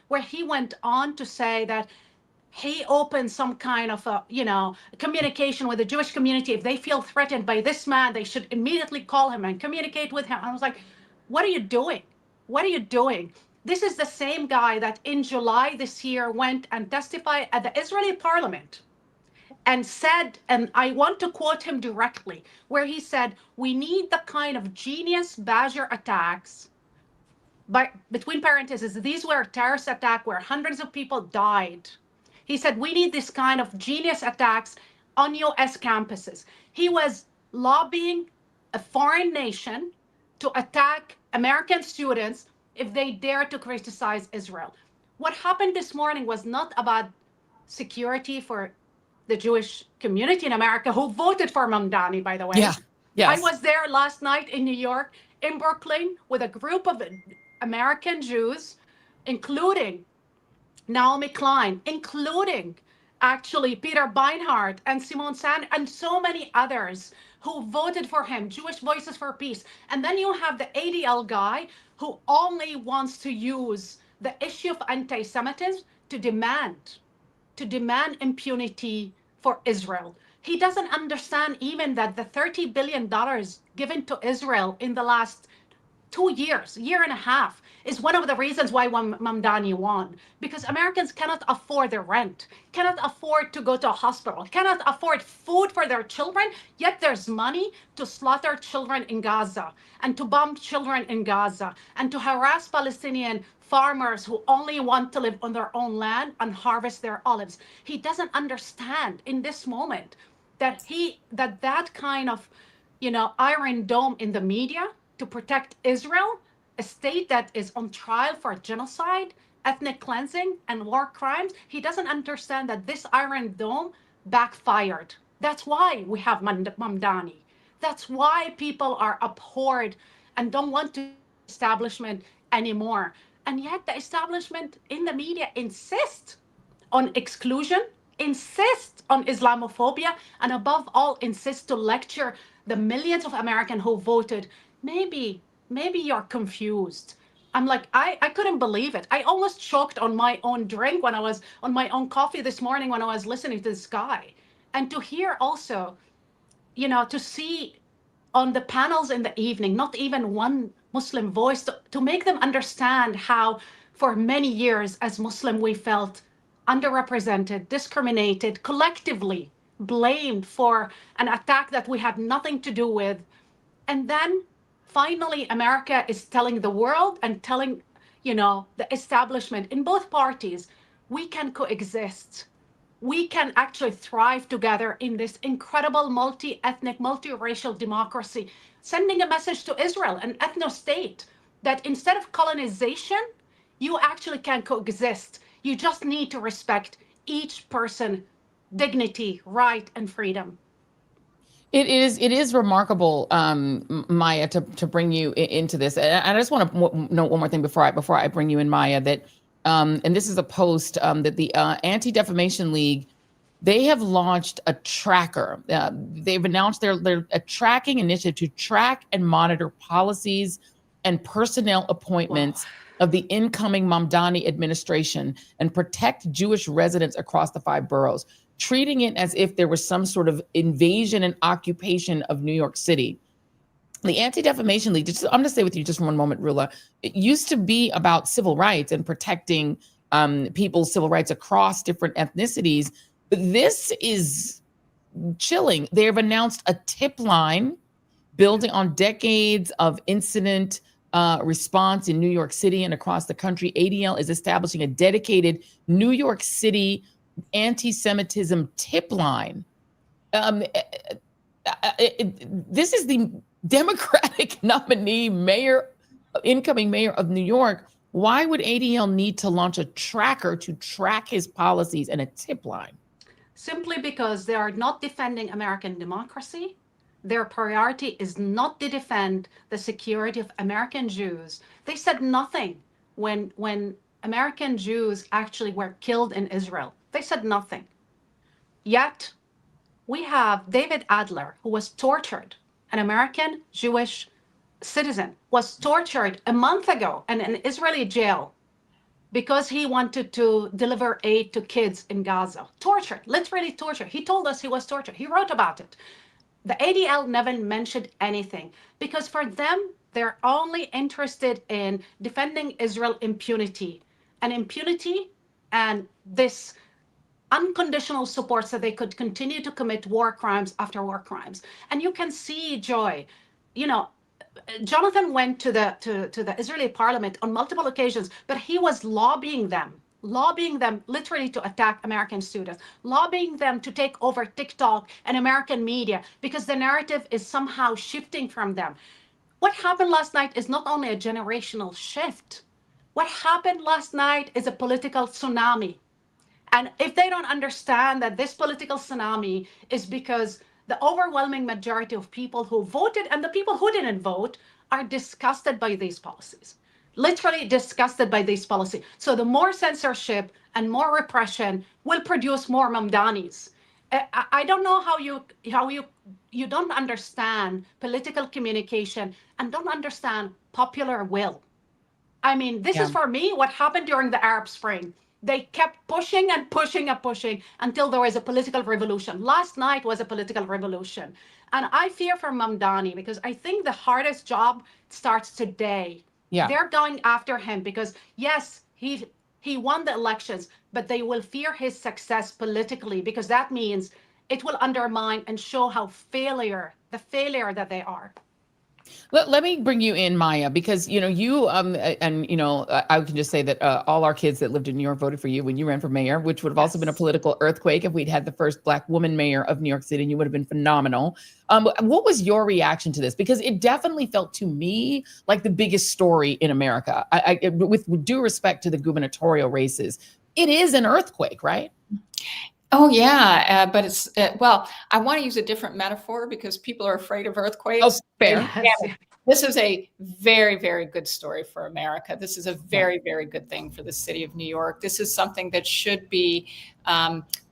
where he went on to say that he opened some kind of a, communication with the Jewish community. If they feel threatened by this man, they should immediately call him and communicate with him. I was like, what are you doing? What are you doing? This is the same guy that in July this year went and testified at the Israeli parliament and said, and I want to quote him directly, where he said, we need the kind of genius Badger attacks, but between parentheses, these were terrorist attacks where hundreds of people died. He said, we need this kind of genius attacks on US campuses. He was lobbying a foreign nation to attack American students if they dare to criticize Israel. What happened this morning was not about security for the Jewish community in America, who voted for Mamdani, by the way. Yeah. Yes. I was there last night in New York, in Brooklyn, with a group of American Jews, including Naomi Klein, including actually Peter Beinart and Simone Sand and so many others who voted for him, Jewish Voices for Peace. And then you have the ADL guy who only wants to use the issue of anti-Semitism to demand impunity for Israel. He doesn't understand even that the $30 billion given to Israel in the last 2 years, year and a half, is one of the reasons why Mamdani won. Because Americans cannot afford their rent, cannot afford to go to a hospital, cannot afford food for their children, yet there's money to slaughter children in Gaza and to bomb children in Gaza and to harass Palestinian farmers who only want to live on their own land and harvest their olives. He doesn't understand in this moment that that kind of, Iron Dome in the media to protect Israel, a state that is on trial for genocide, ethnic cleansing, and war crimes. He doesn't understand that this Iron Dome backfired. That's why we have Mamdani. That's why people are abhorred and don't want the establishment anymore. And yet the establishment in the media insists on exclusion, insist on Islamophobia, and above all, insist to lecture the millions of Americans who voted. Maybe you're confused. I'm like, I couldn't believe it. I almost choked on my own drink when I was on my own coffee this morning when I was listening to this guy. And to hear also, to see on the panels in the evening, not even one Muslim voice to make them understand how for many years as Muslim we felt underrepresented, discriminated, collectively blamed for an attack that we had nothing to do with. And then finally, America is telling the world and telling, the establishment in both parties, we can coexist. We can actually thrive together in this incredible multi-ethnic, multi-racial democracy, sending a message to Israel, an ethno-state, that instead of colonization, you actually can coexist. You just need to respect each person's dignity, right, and freedom. It is remarkable, Maya, to bring you into this. And I just want to note one more thing before I bring you in, Maya, that and this is a post that the Anti-Defamation League, they have launched a tracker. They've announced their a tracking initiative to track and monitor policies and personnel appointments of the incoming Mamdani administration and protect Jewish residents across the 5 boroughs, treating it as if there was some sort of invasion and occupation of New York City. The Anti-Defamation League, I'm going to stay with you just for one moment, Rula. It used to be about civil rights and protecting people's civil rights across different ethnicities. But this is chilling. They have announced a tip line building on decades of incident response in New York City and across the country. ADL is establishing a dedicated New York City anti-Semitism tip line. This is the Democratic nominee incoming mayor of New York. Why would ADL need to launch a tracker to track his policies and a tip line? Simply because they are not defending American democracy. Their priority is not to defend the security of American Jews. They said nothing when American Jews actually were killed in Israel. They said nothing. Yet we have David Adler, who was tortured, an American Jewish citizen was tortured a month ago in an Israeli jail because he wanted to deliver aid to kids in Gaza. Tortured, literally tortured. He told us he was tortured. He wrote about it. The ADL never mentioned anything because for them, they're only interested in defending Israel impunity and this unconditional support so they could continue to commit war crimes after war crimes. And you can see, Joy, you know, Jonathan went to the Israeli parliament on multiple occasions, but he was lobbying them literally to attack American students, lobbying them to take over TikTok and American media because the narrative is somehow shifting from them. What happened last night is not only a generational shift. What happened last night is a political tsunami. And if they don't understand that this political tsunami is because the overwhelming majority of people who voted and the people who didn't vote are disgusted by these policies, literally disgusted by these policies. So the more censorship and more repression will produce more Mamdanis. I don't know how you don't understand political communication and don't understand popular will. I mean, this is for me what happened during the Arab Spring. They kept pushing and pushing and pushing until there was a political revolution. Last night was a political revolution. And I fear for Mamdani because I think the hardest job starts today. Yeah. They're going after him because, yes, he won the elections, but they will fear his success politically because that means it will undermine and show how the failure that they are. Let me bring you in, Maya, because, you know, you and, you know, I can just say that all our kids that lived in New York voted for you when you ran for mayor, which would have also been a political earthquake if we'd had the first Black woman mayor of New York City, and you would have been phenomenal. What was your reaction to this? Because it definitely felt to me like the biggest story in America. With due respect to the gubernatorial races, it is an earthquake, right? Oh, yeah. But it's, well, I want to use a different metaphor because people are afraid of earthquakes. Oh, fair. Yes. This is a very, very good story for America. This is a very, very good thing for the city of New York. This is something that should be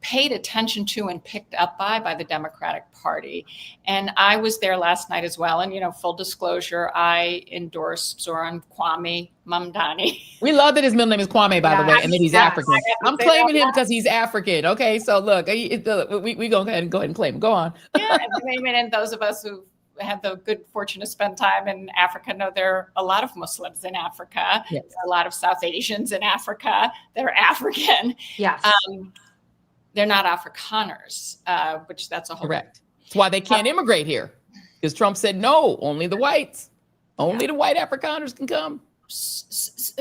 paid attention to and picked up by the Democratic Party. And I was there last night as well. And, you know, full disclosure, I endorsed Zohran Mamdani. We love that his middle name is Kwame, by the way, and that he's African. I'm claiming him because he's African. Okay, so look, we go ahead and claim him. Go on. Yeah, and those of us who had the good fortune to spend time in Africa know there are a lot of Muslims in Africa. Yes. There are a lot of South Asians in Africa that are African. Yes. They're not Afrikaners, which that's a whole. Correct. That's why they can't immigrate here, because Trump said no, only the whites, only the white Afrikaners can come.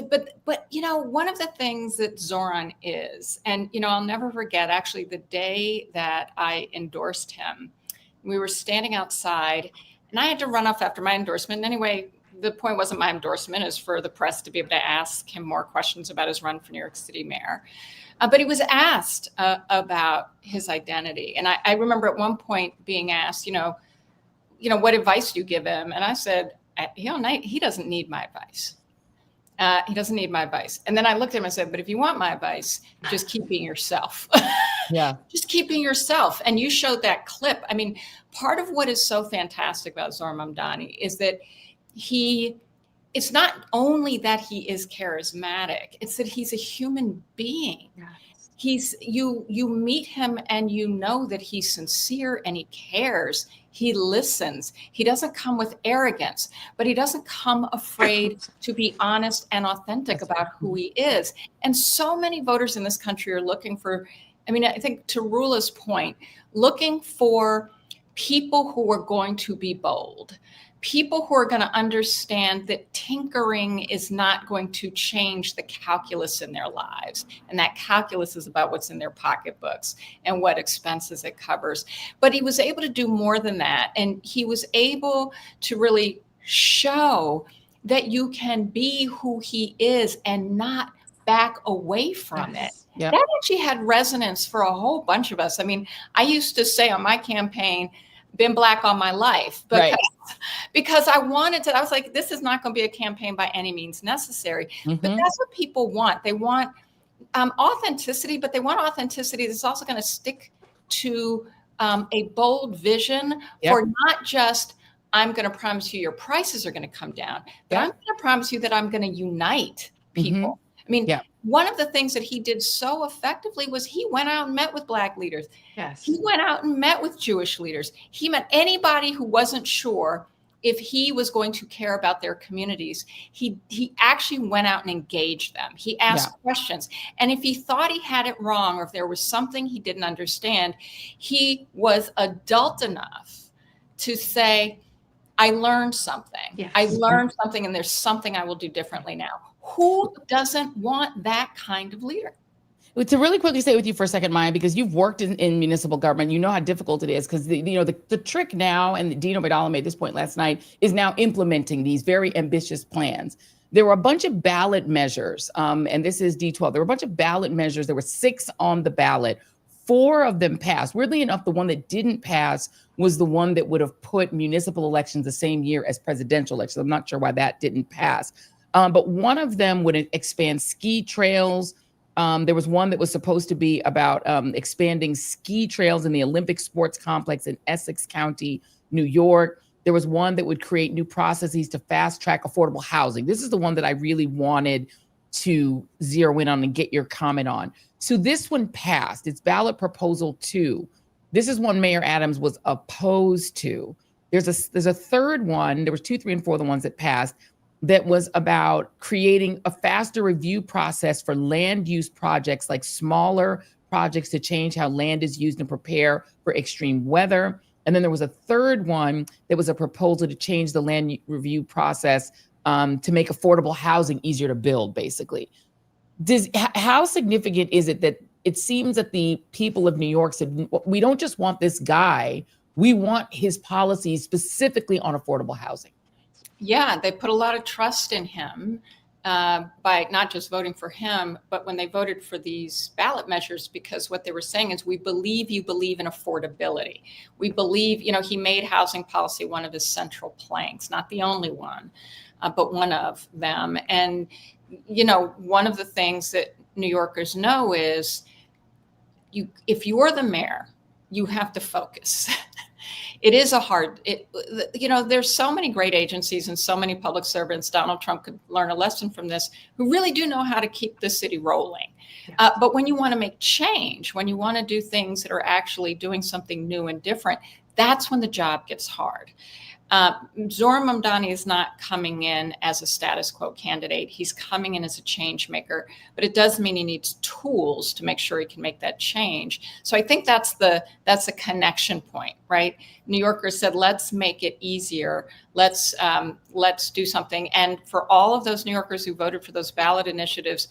But you know, one of the things that Zohran is, and you know, I'll never forget actually the day that I endorsed him. We were standing outside and I had to run off after my endorsement. And anyway, the point wasn't my endorsement, it was for the press to be able to ask him more questions about his run for New York City mayor. But he was asked about his identity. And I remember at one point being asked, you know, what advice do you give him? And I said, he doesn't need my advice. He doesn't need my advice. And then I looked at him and said, but if you want my advice, just keep being yourself. Yeah. Just keep being yourself. And you showed that clip. I mean, part of what is so fantastic about Zohran Mamdani is that it's not only that he is charismatic, it's that he's a human being. Yes. You meet him and you know that he's sincere and he cares. He listens. He doesn't come with arrogance, but he doesn't come afraid to be honest and authentic about who he is. And so many voters in this country are looking for, I mean, I think to Rula's point, looking for people who are going to be bold, people who are going to understand that tinkering is not going to change the calculus in their lives. And that calculus is about what's in their pocketbooks and what expenses it covers. But he was able to do more than that. And he was able to really show that you can be who he is and not back away from it. Yeah. That actually had resonance for a whole bunch of us. I mean, I used to say on my campaign, been Black all my life, because I was like, this is not going to be a campaign by any means necessary. But that's what people want. They want authenticity, but they want authenticity that's also going to stick to a bold vision for not just I'm going to promise you your prices are going to come down, but Yeah. I'm going to promise you that I'm going to unite people. I mean, Yeah. one of the things that he did so effectively was he went out and met with Black leaders. Yes. He went out and met with Jewish leaders. He met anybody who wasn't sure if he was going to care about their communities. He actually went out and engaged them. He asked questions. And if he thought he had it wrong, or if there was something he didn't understand, he was adult enough to say, I learned something. Yes. I learned something, and there's something I will do differently now. Who doesn't want that kind of leader? To really quickly stay with you for a second, Maya, because you've worked in municipal government, you know how difficult it is, because the trick now, and Dean Obeidallah made this point last night, is now implementing these very ambitious plans. There were a bunch of ballot measures, and this is D12. There were a bunch of ballot measures. There were 6 on the ballot. 4 of them passed. Weirdly enough, the one that didn't pass was the one that would have put municipal elections the same year as presidential elections. I'm not sure why that didn't pass. But one of them would expand ski trails. There was one that was supposed to be about expanding ski trails in the Olympic Sports Complex in Essex County, New York. There was one that would create new processes to fast track affordable housing. This is the one that I really wanted to zero in on and get your comment on. So this one passed. It's ballot proposal 2. This is one Mayor Adams was opposed to. There's a third one. There was 2, 3, and 4 the ones that passed, that was about creating a faster review process for land use projects, like smaller projects to change how land is used and prepare for extreme weather. And then there was a third one that was a proposal to change the land review process to make affordable housing easier to build, basically. How significant is it that it seems that the people of New York said, we don't just want this guy, we want his policies specifically on affordable housing? Yeah, they put a lot of trust in him by not just voting for him, but when they voted for these ballot measures, because what they were saying is, we believe you believe in affordability. We believe, he made housing policy one of his central planks, not the only one, but one of them. And, one of the things that New Yorkers know is, if you're the mayor, you have to focus. It is there's so many great agencies and so many public servants. Donald Trump could learn a lesson from this, who really do know how to keep the city rolling. But when you want to make change, when you want to do things that are actually doing something new and different, that's when the job gets hard. Zohran Mamdani is not coming in as a status quo candidate. He's coming in as a change maker, but it does mean he needs tools to make sure he can make that change. So I think that's a connection point, right? New Yorkers said, let's make it easier. Let's do something. And for all of those New Yorkers who voted for those ballot initiatives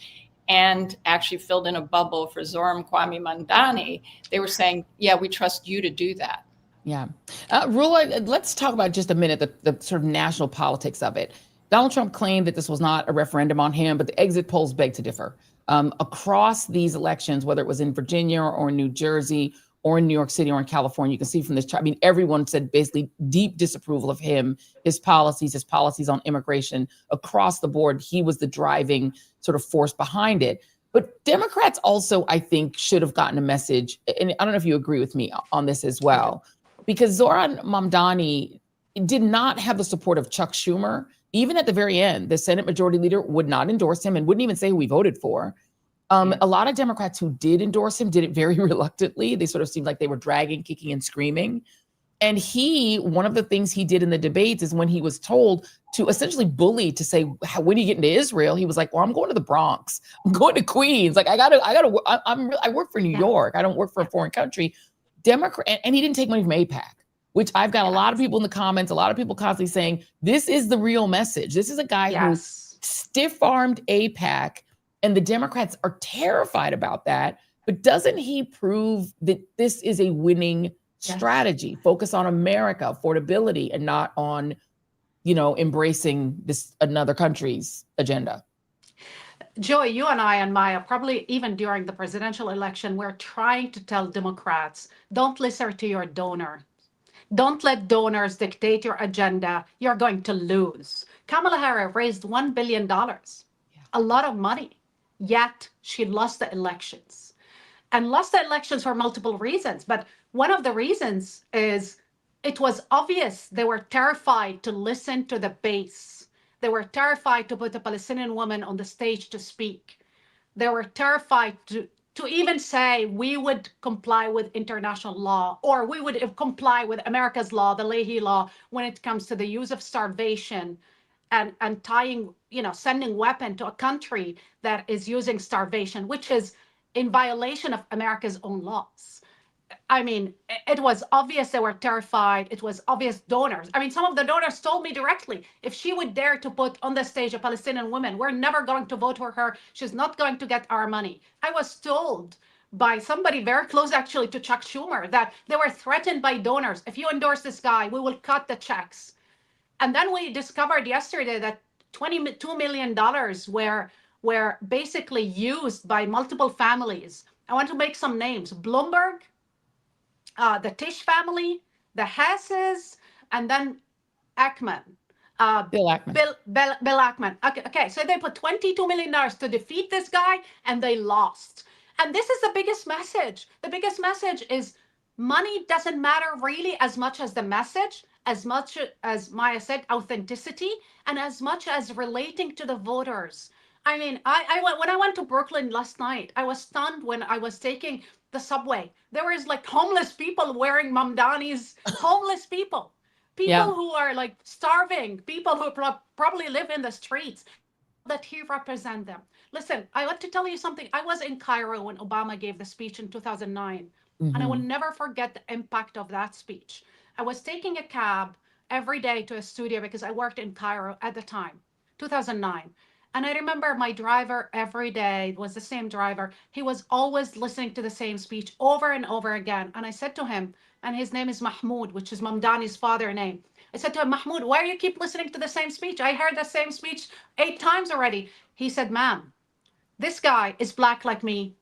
and actually filled in a bubble for Zohran Mamdani, they were saying, yeah, we trust you to do that. Yeah. Rula, let's talk about just a minute the sort of national politics of it. Donald Trump claimed that this was not a referendum on him, but the exit polls beg to differ. Across these elections, whether it was in Virginia or in New Jersey or in New York City or in California, you can see from this chart, everyone said basically deep disapproval of him, his policies on immigration. Across the board, he was the driving sort of force behind it. But Democrats also, I think, should have gotten a message, and I don't know if you agree with me on this as well, because Zohran Mamdani did not have the support of Chuck Schumer. Even at the very end, the Senate Majority Leader would not endorse him and wouldn't even say who he voted for. A lot of Democrats who did endorse him did it very reluctantly. They sort of seemed like they were dragging, kicking, and screaming. And one of the things he did in the debates is when he was told to essentially bully to say, when are you getting to Israel? He was like, well, I'm going to the Bronx. I'm going to Queens. Like, I work for New York. I don't work for a foreign country. And he didn't take money from AIPAC, which I've got a lot of people in the comments, a lot of people constantly saying, this is the real message. This is a guy who stiff-armed AIPAC, and the Democrats are terrified about that. But doesn't he prove that this is a winning strategy? Focus on America, affordability, and not on, embracing this another country's agenda. Joy, you and I and Maya, probably even during the presidential election, we're trying to tell Democrats, don't listen to your donor. Don't let donors dictate your agenda. You're going to lose. Kamala Harris raised $1 billion, a lot of money, yet she lost the elections. And lost the elections for multiple reasons. But one of the reasons is it was obvious they were terrified to listen to the base. They were terrified to put a Palestinian woman on the stage to speak. They were terrified to even say we would comply with international law, or we would comply with America's law, the Leahy law, when it comes to the use of starvation and tying, sending weapon to a country that is using starvation, which is in violation of America's own laws. I mean, it was obvious they were terrified. It was obvious donors. I mean, some of the donors told me directly, if she would dare to put on the stage a Palestinian woman, we're never going to vote for her. She's not going to get our money. I was told by somebody very close actually to Chuck Schumer that they were threatened by donors. If you endorse this guy, we will cut the checks. And then we discovered yesterday that $22 million were basically used by multiple families. I want to make some names. Bloomberg, the Tisch family, the Hesses, and then Ackman. Bill Ackman. Bill Ackman. Okay, so they put $22 million to defeat this guy, and they lost. And this is the biggest message. The biggest message is money doesn't matter really as much as the message, as much as Maya said, authenticity, and as much as relating to the voters. I mean, when I went to Brooklyn last night, I was stunned when I was taking the subway. There was like homeless people wearing Mamdani's, homeless people who are like starving, people who probably live in the streets, that he represent them. Listen, I want to tell you something. I was in Cairo when Obama gave the speech in 2009, and I will never forget the impact of that speech. I was taking a cab every day to a studio because I worked in Cairo at the time, 2009. And I remember my driver every day was the same driver. He was always listening to the same speech over and over again. And I said to him, and his name is Mahmoud, which is Mamdani's father's name. I said to him, Mahmoud, why do you keep listening to the same speech? I heard the same speech 8 times already. He said, ma'am, this guy is black like me.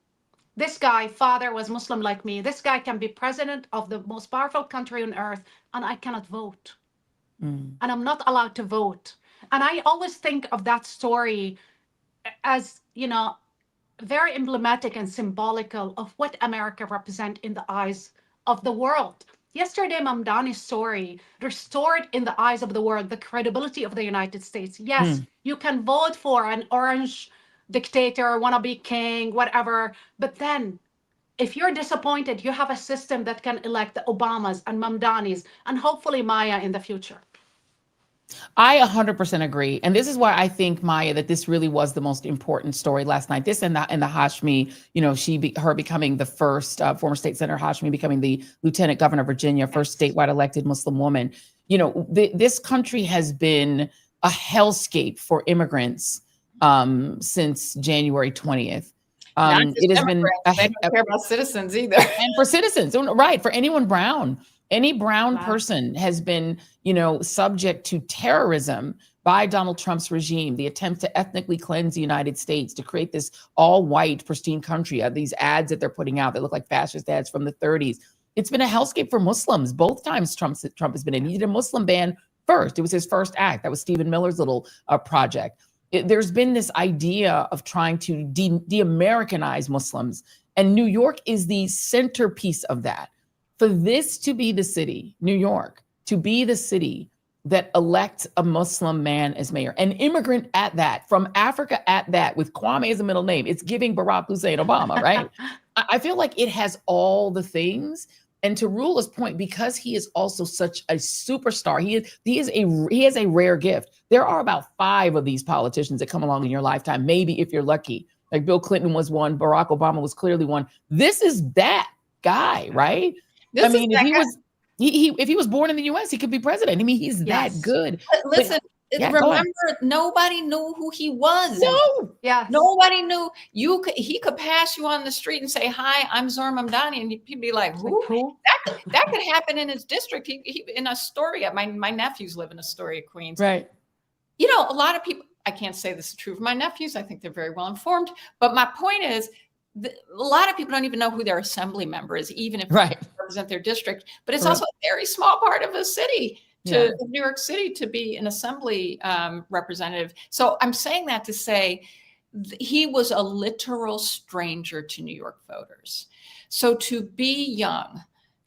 This guy, father was Muslim like me. This guy can be president of the most powerful country on earth, and I cannot vote. And I'm not allowed to vote. And I always think of that story as, very emblematic and symbolical of what America represents in the eyes of the world. Yesterday, Mamdani's story restored in the eyes of the world the credibility of the United States. Yes, you can vote for an orange dictator, wannabe king, whatever. But then if you're disappointed, you have a system that can elect the Obamas and Mamdanis and hopefully Maya in the future. I 100% agree. And this is why I think, Maya, that this really was the most important story last night. This and the Hashmi, her becoming the first former state senator Hashmi becoming the lieutenant governor of Virginia, first statewide elected Muslim woman. This country has been a hellscape for immigrants since January 20th. It has been they don't care about citizens either. And for citizens, right? For anyone brown. Any brown person has been, subject to terrorism by Donald Trump's regime, the attempt to ethnically cleanse the United States, to create this all-white, pristine country. These ads that they're putting out that look like fascist ads from the 30s. It's been a hellscape for Muslims. Both times Trump has been in. He did a Muslim ban first. It was his first act. That was Stephen Miller's little project. There's been this idea of trying to de-Americanize Muslims, and New York is the centerpiece of that. For this to be the city, New York, to be the city that elects a Muslim man as mayor, an immigrant at that, from Africa at that, with Kwame as a middle name, it's giving Barack Hussein Obama, right? I feel like it has all the things. And to Rula's point, because he is also such a superstar, he has a rare gift. There are about 5 of these politicians that come along in your lifetime, maybe if you're lucky. Like Bill Clinton was one, Barack Obama was clearly one. This is that guy, right? If he was born in the U.S., he could be president. I mean, he's that good. Listen, remember, nobody knew who he was. No, nobody knew. He could pass you on the street and say, "Hi, I'm Zohran Mamdani," and he'd be like, "Who?" That could happen in his district. He in Astoria. My nephews live in Astoria, Queens. Right. A lot of people. I can't say this is true of my nephews. I think they're very well informed. But my point is, a lot of people don't even know who their assembly member is, even if they represent their district. But it's also a very small part of a city, New York City, to be an assembly representative. So I'm saying that to say he was a literal stranger to New York voters. So to be young,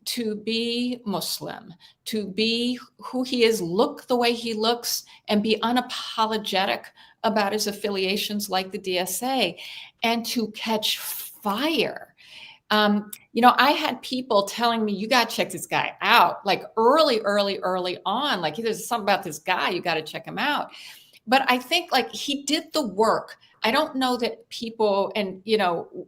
to be Muslim, to be who he is, look the way he looks, and be unapologetic about his affiliations like the DSA, and to catch fire. I had people telling me, you got to check this guy out, like early on, like there's something about this guy, you got to check him out. But I think like he did the work. I don't know that people, and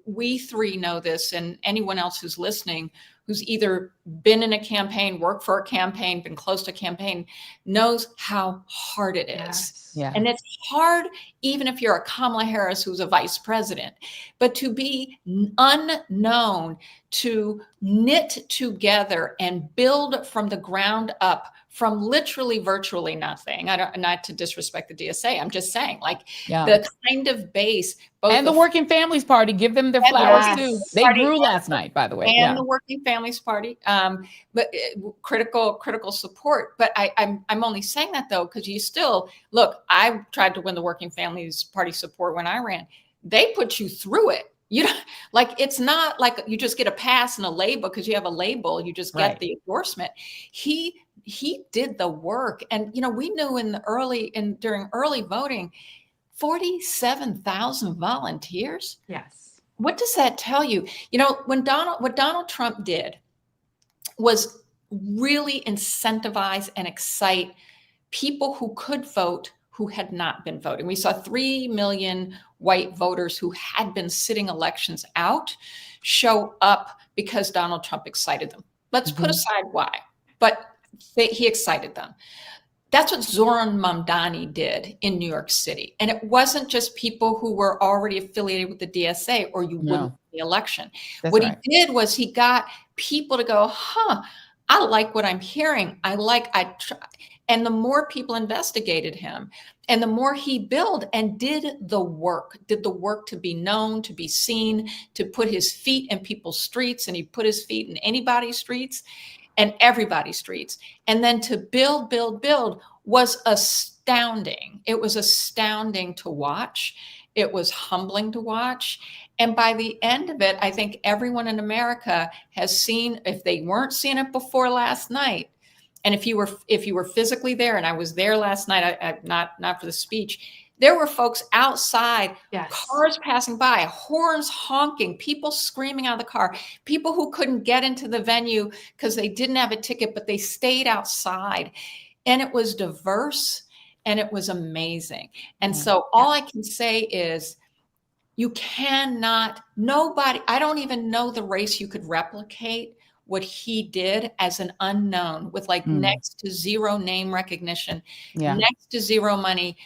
we three know this, and anyone else who's listening, who's either been in a campaign, worked for a campaign, been close to a campaign, knows how hard it is. Yes. Yeah. And it's hard, even if you're a Kamala Harris who's a vice president, but to be unknown, to knit together and build from the ground up, from literally virtually nothing. Not to disrespect the DSA. I'm just saying, like the kind of base. And the Working Families Party, give them their flowers too. They grew last night, by the way. And the Working Families Party, but critical support. But I'm only saying that though, because you still look. I tried to win the Working Families Party support when I ran. They put you through it. Like it's not like you just get a pass and a label because you have a label. You just get the endorsement. He did the work, and we knew during early voting, 47,000 volunteers. Yes. What does that tell you? What Donald Trump did was really incentivize and excite people who could vote who had not been voting. We saw 3 million white voters who had been sitting elections out show up because Donald Trump excited them. Let's put aside why, but he excited them. That's what Zohran Mamdani did in New York City. And it wasn't just people who were already affiliated with the DSA or you wouldn't win the election. What he did was he got people to go, I like what I'm hearing. And the more people investigated him and the more he built and did the work to be known, to be seen, to put his feet in people's streets, and he put his feet in anybody's streets and everybody's streets. And then to build was astounding. It was astounding to watch. It was humbling to watch. And by the end of it, I think everyone in America has seen, if they weren't seeing it before last night, and if you were physically there, and I was there last night, I not for the speech, there were folks outside, cars passing by, horns honking, people screaming out of the car, people who couldn't get into the venue because they didn't have a ticket, but they stayed outside. And it was diverse and it was amazing. And so all I can say is I don't even know the race you could replicate what he did as an unknown with next to zero name recognition, next to zero money,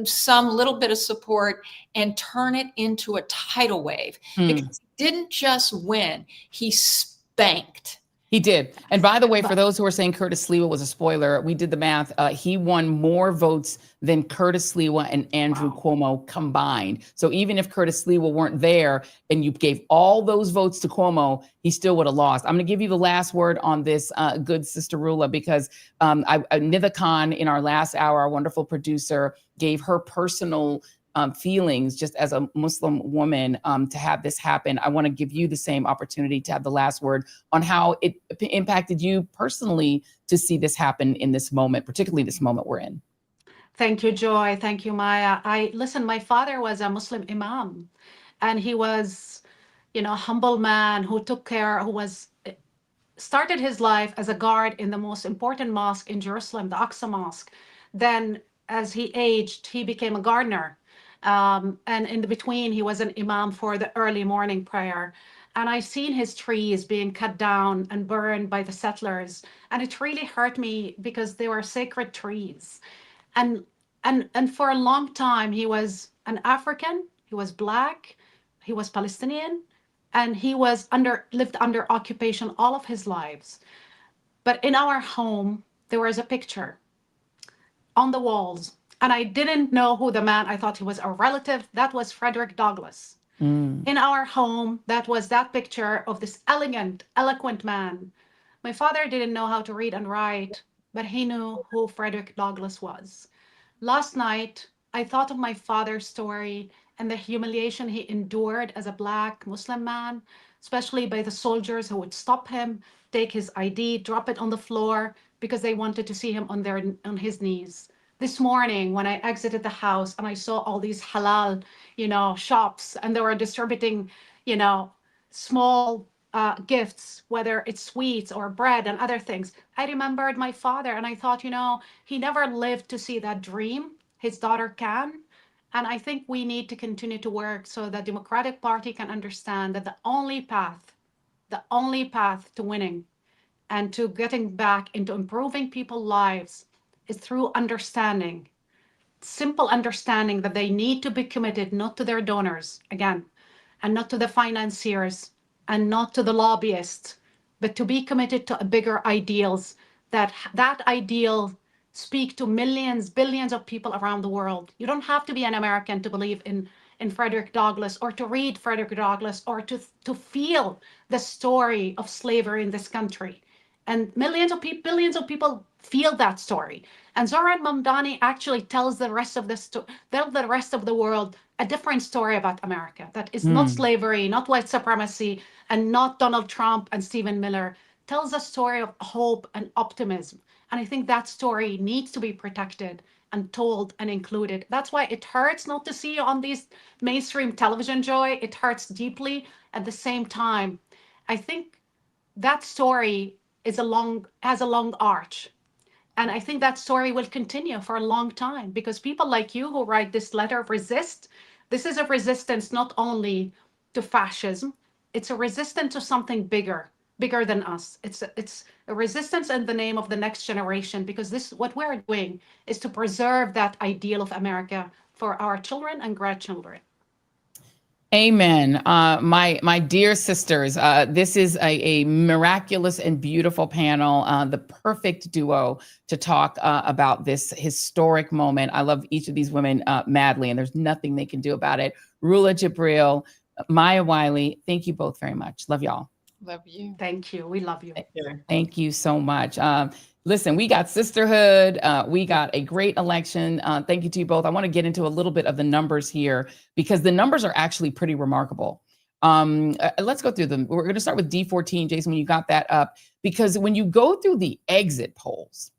some little bit of support, and turn it into a tidal wave. Because he didn't just win, he spanked. He did. And by the way, for those who are saying Curtis Sliwa was a spoiler, we did the math. He won more votes than Curtis Sliwa and Andrew Cuomo combined. So even if Curtis Sliwa weren't there and you gave all those votes to Cuomo, he still would have lost. I'm going to give you the last word on this, good Sister Rula, because Nida Khan in our last hour, our wonderful producer, gave her personal feelings just as a Muslim woman to have this happen. I want to give you the same opportunity to have the last word on how it impacted you personally to see this happen in this moment, particularly this moment we're in. Thank you, Joy. Thank you, Maya. My father was a Muslim imam, and he was, a humble man who started his life as a guard in the most important mosque in Jerusalem, the Aqsa Mosque. Then as he aged, he became a gardener. And in between, he was an imam for the early morning prayer. And I seen his trees being cut down and burned by the settlers. And it really hurt me because they were sacred trees. And for a long time, he was an African, he was Black, he was Palestinian, and he was lived under occupation all of his lives. But in our home, there was a picture on the walls. And I didn't know who the man, I thought he was a relative. That was Frederick Douglass. In our home, that was that picture of this elegant, eloquent man. My father didn't know how to read and write, but he knew who Frederick Douglass was. Last night, I thought of my father's story and the humiliation he endured as a Black Muslim man, especially by the soldiers who would stop him, take his ID, drop it on the floor because they wanted to see him on his knees. This morning, when I exited the house and I saw all these halal, shops, and they were distributing, small gifts, whether it's sweets or bread and other things, I remembered my father, and I thought, he never lived to see that dream. His daughter can. And I think we need to continue to work so the Democratic Party can understand that the only path to winning and to getting back into improving people's lives is through understanding, simple understanding that they need to be committed not to their donors, again, and not to the financiers, and not to the lobbyists, but to be committed to bigger ideals, that ideal speak to millions, billions of people around the world. You don't have to be an American to believe in Frederick Douglass, or to read Frederick Douglass, or to feel the story of slavery in this country. And billions of people feel that story. And Zohran Mamdani actually tells the rest of the world a different story about America, that is not slavery, not white supremacy, and not Donald Trump and Stephen Miller. Tells a story of hope and optimism. And I think that story needs to be protected and told and included. That's why it hurts not to see you on these mainstream television, Joy. It hurts deeply. At the same time, I think that story has a long arch. And I think that story will continue for a long time, because people like you who write this letter resist. This is a resistance not only to fascism, it's a resistance to something bigger than us. It's a resistance in the name of the next generation, because what we're doing is to preserve that ideal of America for our children and grandchildren. Amen. My dear sisters, this is a miraculous and beautiful panel, the perfect duo to talk about this historic moment. I love each of these women madly, and there's nothing they can do about it. Rula Jebreal, Maya Wiley, thank you both very much. Love y'all. Love you. Thank you. We love you. Thank you so much. Listen, we got sisterhood. We got a great election. Thank you to you both. I want to get into a little bit of the numbers here, because the numbers are actually pretty remarkable. Let's go through them. We're going to start with D14, Jason, when you got that up, because when you go through the exit polls,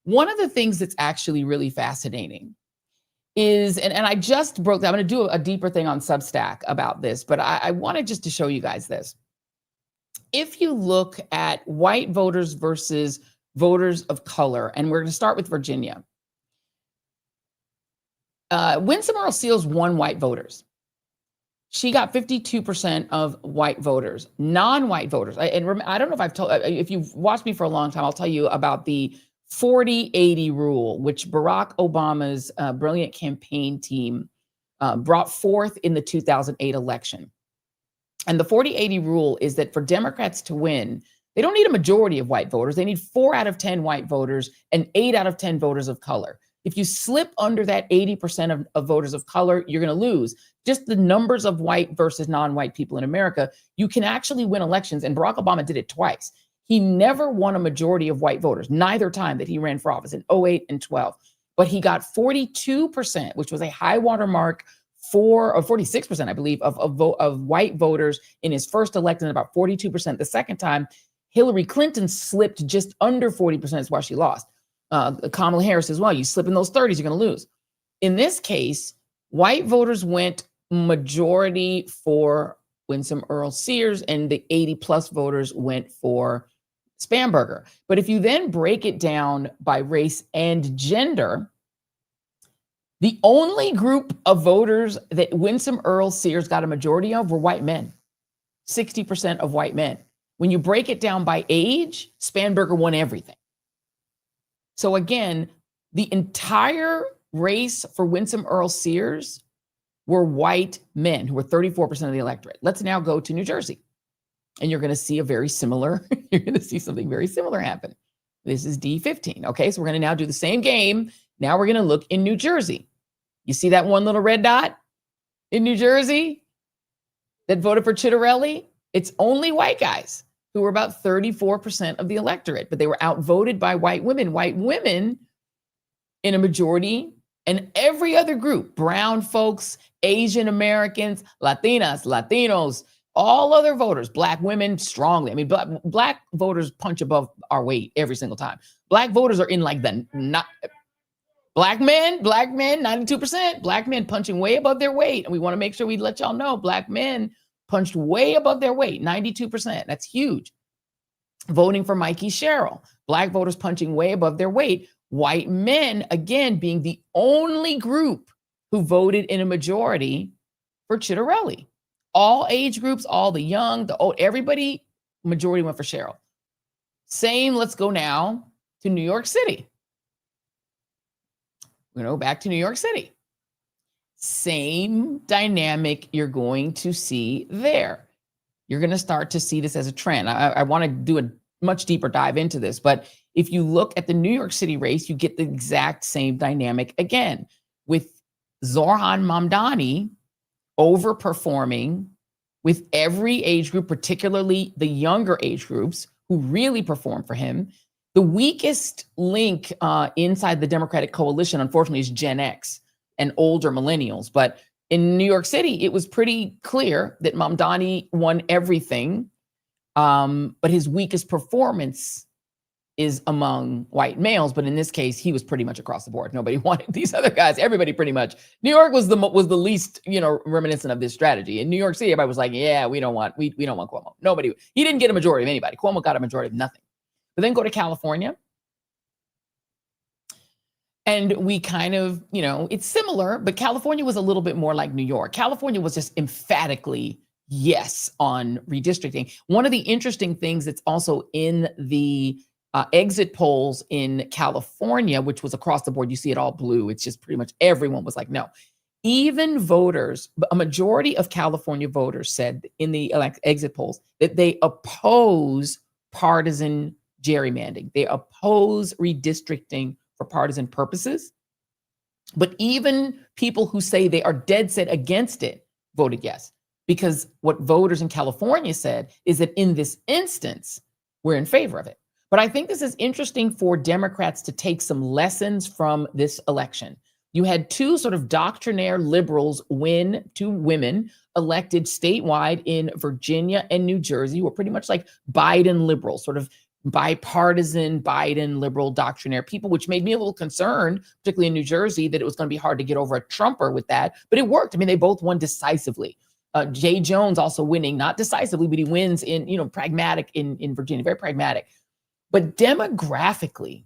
one of the things that's actually really fascinating is, and I just broke that. I'm going to do a deeper thing on Substack about this, but I wanted just to show you guys this. If you look at white voters versus voters of color, and we're going to start with Virginia. Winsome Earl Seals won white voters. She got 52% of white voters. Non-white voters, and I don't know if I've told, if you've watched me for a long time, I'll tell you about the 40-80 rule, which Barack Obama's brilliant campaign team brought forth in the 2008 election. And the 40-80 rule is that for Democrats to win, they don't need a majority of white voters. They need 4 out of 10 white voters and 8 out of 10 voters of color. If you slip under that 80% of voters of color, you're going to lose. Just the numbers of white versus non-white people in America, you can actually win elections. And Barack Obama did it twice. He never won a majority of white voters, neither time that he ran for office, in 08 and 12. But he got 42%, which was a high water mark or 46%, I believe, of white voters in his first election, and about 42% the second time. Hillary Clinton slipped just under 40%. That's why she lost. Kamala Harris as well. You slip in those 30s, you're going to lose. In this case, white voters went majority for Winsome Earl Sears, and the 80+ voters went for Spanberger. But if you then break it down by race and gender, the only group of voters that Winsome Earl Sears got a majority of were white men. 60% of white men. When you break it down by age, Spanberger won everything. So again, the entire race for Winsome Earl Sears were white men, who were 34% of the electorate. Let's now go to New Jersey. And you're going to see you're going to see something very similar happen. This is D15. Okay, so we're going to now do the same game. Now we're going to look in New Jersey. You see that one little red dot in New Jersey that voted for Chitterelli? It's only white guys, who were about 34% of the electorate, but they were outvoted by white women. White women in a majority And every other group, brown folks, Asian Americans, Latinas, Latinos, all other voters, Black women, strongly. I mean, Black voters punch above our weight every single time. Black voters are in like the not. Black men, 92%. Black men punching way above their weight. And we want to make sure we let y'all know Black men punched way above their weight, 92%. That's huge. Voting for Mikey Sherrill. Black voters punching way above their weight. White men, again, being the only group who voted in a majority for Chitterelli. All age groups, all the young, the old, everybody, majority went for Sherrill. Same, let's go now to New York City. Back to New York City. Same dynamic you're going to see there. You're going to start to see this as a trend. I want to do a much deeper dive into this, but if you look at the New York City race, you get the exact same dynamic again, with Zohran Mamdani overperforming with every age group, particularly the younger age groups who really perform for him. The weakest link inside the Democratic coalition, unfortunately, is Gen X and older millennials. But in New York City, it was pretty clear that Mamdani won everything, but his weakest performance is among white males. But in this case, he was pretty much across the board. Nobody wanted these other guys. Everybody pretty much. New York was the least, reminiscent of this strategy. In New York City, everybody was like, yeah, we don't want Cuomo. Nobody. He didn't get a majority of anybody. Cuomo got a majority of nothing. But then go to California. And we kind of, it's similar, but California was a little bit more like New York. California was just emphatically yes on redistricting. One of the interesting things that's also in the exit polls in California, which was across the board, you see it all blue. It's just pretty much everyone was like, no. Even voters, a majority of California voters said in the exit polls that they oppose partisan gerrymandering. They oppose redistricting for partisan purposes. But even people who say they are dead set against it voted yes, because what voters in California said is that in this instance, we're in favor of it. But I think this is interesting for Democrats to take some lessons from this election. You had two sort of doctrinaire liberals win, two women elected statewide in Virginia and New Jersey, who were pretty much like Biden liberals, sort of bipartisan Biden liberal doctrinaire people, which made me a little concerned, particularly in New Jersey, that it was going to be hard to get over a Trumper with that. But it worked. I mean, they both won decisively. Jay Jones also winning, not decisively, but he wins in, pragmatic in Virginia, very pragmatic. But demographically,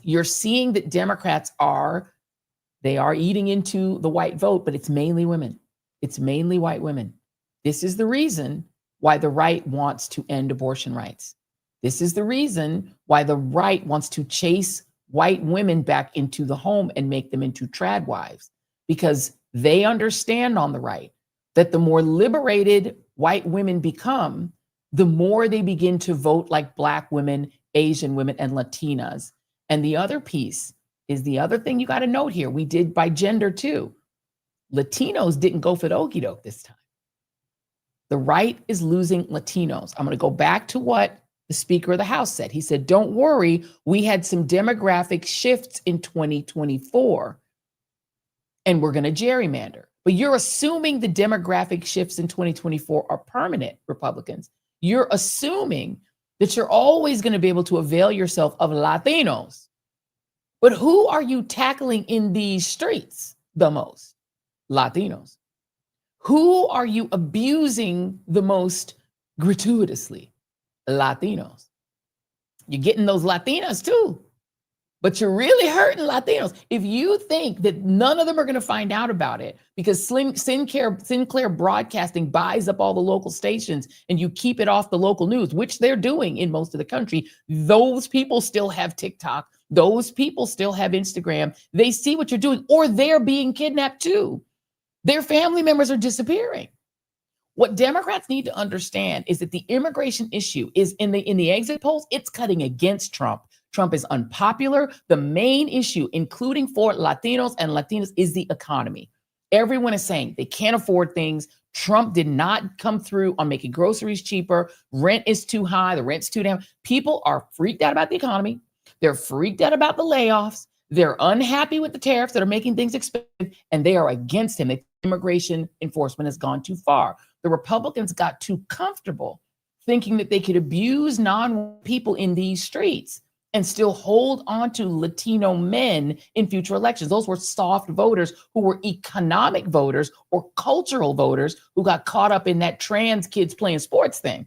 you're seeing that Democrats are eating into the white vote, but it's mainly women. It's mainly white women. This is the reason why the right wants to end abortion rights. This is the reason why the right wants to chase white women back into the home and make them into trad wives, because they understand on the right that the more liberated white women become, the more they begin to vote like Black women, Asian women, and Latinas. And the other piece is the other thing you got to note here. We did by gender too. Latinos didn't go for the okie doke this time. The right is losing Latinos. I'm going to go back to what the Speaker of the House said. He said, don't worry, we had some demographic shifts in 2024 and we're going to gerrymander. But you're assuming the demographic shifts in 2024 are permanent, Republicans. You're assuming that you're always going to be able to avail yourself of Latinos. But who are you tackling in these streets the most? Latinos. Who are you abusing the most gratuitously? Latinos. You're getting those Latinas too, but you're really hurting Latinos. If you think that none of them are going to find out about it because Sinclair Broadcasting buys up all the local stations and you keep it off the local news, which they're doing in most of the country, those people still have TikTok. Those people still have Instagram. They see what you're doing, or they're being kidnapped too. Their family members are disappearing. What Democrats need to understand is that the immigration issue is in the exit polls, it's cutting against Trump. Trump is unpopular. The main issue, including for Latinos and Latinas, is the economy. Everyone is saying they can't afford things. Trump did not come through on making groceries cheaper. Rent is too high. The rent's too damn. People are freaked out about the economy. They're freaked out about the layoffs. They're unhappy with the tariffs that are making things expensive, and they are against him. Immigration enforcement has gone too far. The Republicans got too comfortable thinking that they could abuse non-white people in these streets and still hold on to Latino men in future elections. Those were soft voters who were economic voters or cultural voters who got caught up in that trans kids playing sports thing.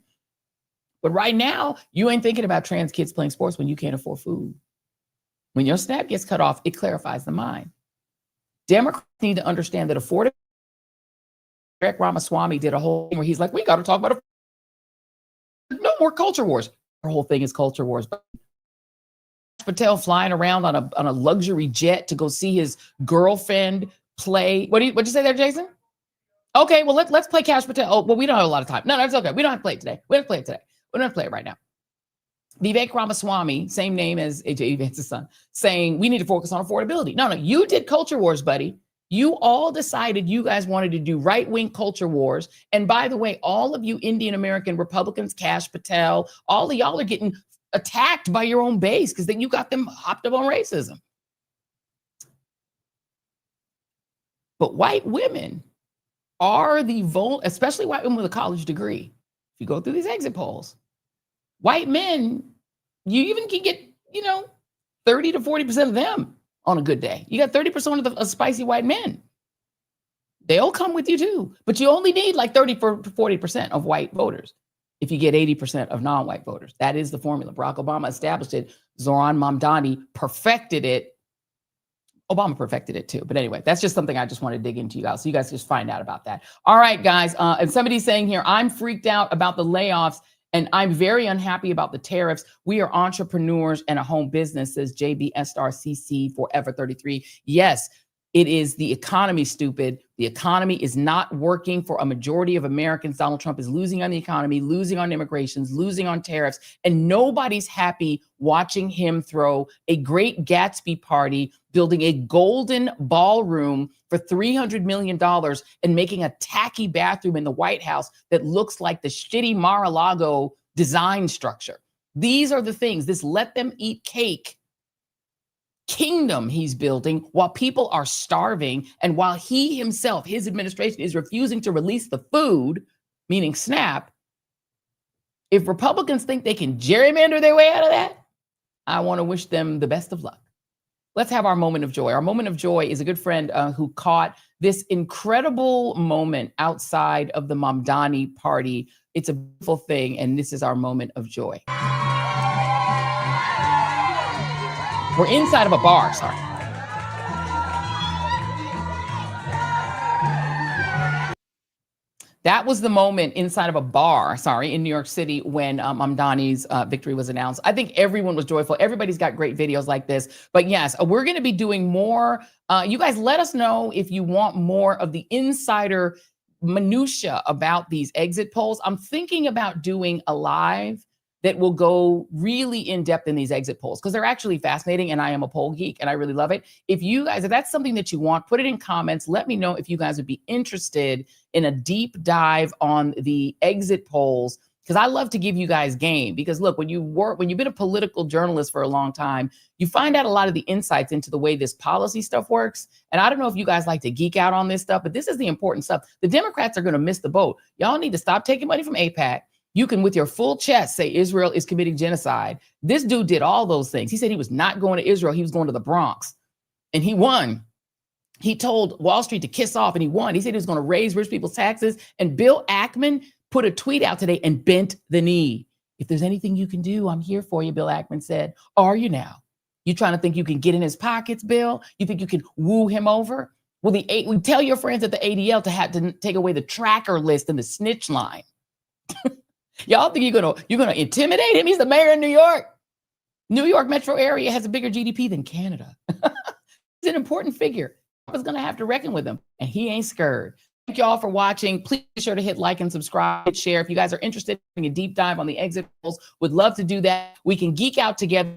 But right now, you ain't thinking about trans kids playing sports when you can't afford food. When your SNAP gets cut off, it clarifies the mind. Democrats need to understand that affordability. Vivek Ramaswamy did a whole thing where he's like, we got to talk about no more culture wars. Our whole thing is culture wars. Patel flying around on a luxury jet to go see his girlfriend play. What'd you say there, Jason? Okay, well let's play Cash Patel. Oh, well, we don't have a lot of time. No, that's okay. We don't have to play it today. We don't have to play it today. We don't have to play it right now. Vivek Ramaswamy, same name as AJ Vance's son, saying we need to focus on affordability. No, you did culture wars, buddy. You all decided you guys wanted to do right-wing culture wars. And by the way, all of you Indian American Republicans, Cash Patel, all of y'all are getting attacked by your own base because then you got them hopped up on racism. But white women are especially white women with a college degree. If you go through these exit polls, white men, you even can get, 30 to 40% of them on a good day. You got 30% of spicy white men. They'll come with you too, but you only need like 30 to 40% of white voters. If you get 80% of non-white voters, that is the formula. Barack Obama established it. Zohran Mamdani perfected it. Obama perfected it too. But anyway, that's just something I just want to dig into, you guys. So you guys just find out about that. All right, guys. And somebody's saying here, I'm freaked out about the layoffs and I'm very unhappy about the tariffs. We are entrepreneurs and a home business, says JB Star CC Forever 33. Yes, it is the economy, stupid. The economy is not working for a majority of Americans. Donald Trump is losing on the economy, losing on immigrations, losing on tariffs, and nobody's happy watching him throw a great Gatsby party, building a golden ballroom for $300 million and making a tacky bathroom in the White House that looks like the shitty Mar-a-Lago design structure. These are the things, this let them eat cake kingdom he's building while people are starving and while he himself, his administration, is refusing to release the food, meaning SNAP. If Republicans think they can gerrymander their way out of that, I want to wish them the best of luck. Let's have our moment of joy. Our moment of joy is a good friend who caught this incredible moment outside of the Mamdani party. It's a beautiful thing, and this is our moment of joy. We're inside of a bar, sorry. That was the moment inside of a bar, in New York City when Mamdani's victory was announced. I think everyone was joyful. Everybody's got great videos like this. But yes, we're going to be doing more. You guys let us know if you want more of the insider minutia about these exit polls. I'm thinking about doing a live that will go really in depth in these exit polls because they're actually fascinating, and I am a poll geek and I really love it. If that's something that you want, put it in comments. Let me know if you guys would be interested in a deep dive on the exit polls, because I love to give you guys game. Because look, when you've been a political journalist for a long time, you find out a lot of the insights into the way this policy stuff works. And I don't know if you guys like to geek out on this stuff, but this is the important stuff. The Democrats are going to miss the boat. Y'all need to stop taking money from AIPAC. You can, with your full chest, say Israel is committing genocide. This dude did all those things. He said he was not going to Israel. He was going to the Bronx. And he won. He told Wall Street to kiss off, and he won. He said he was going to raise rich people's taxes. And Bill Ackman put a tweet out today and bent the knee. If there's anything you can do, I'm here for you, Bill Ackman said. Are you now? You trying to think you can get in his pockets, Bill? You think you can woo him over? Well, we tell your friends at the ADL to have to take away the tracker list and the snitch line. Y'all think you're gonna intimidate him? He's the mayor of New York. New York metro area has a bigger GDP than Canada. He's an important figure. Is gonna have to reckon with him, and he ain't scared. Thank y'all for watching. Please be sure to hit like and subscribe and share. If you guys are interested in a deep dive on the exit polls, would love to do that. We can geek out together.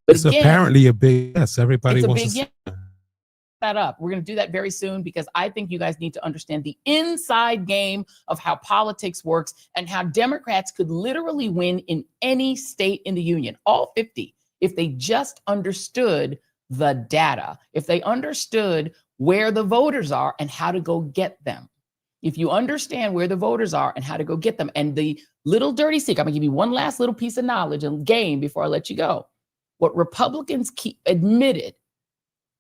It's apparently a big yes. Everybody wants to that up. We're going to do that very soon because I think you guys need to understand the inside game of how politics works and how Democrats could literally win in any state in the union, all 50. if they just understood the data, if they understood where the voters are and how to go get them. If you understand where the voters are and how to go get them, and the little dirty secret, I'm gonna give you one last little piece of knowledge and game before I let you go. What Republicans admitted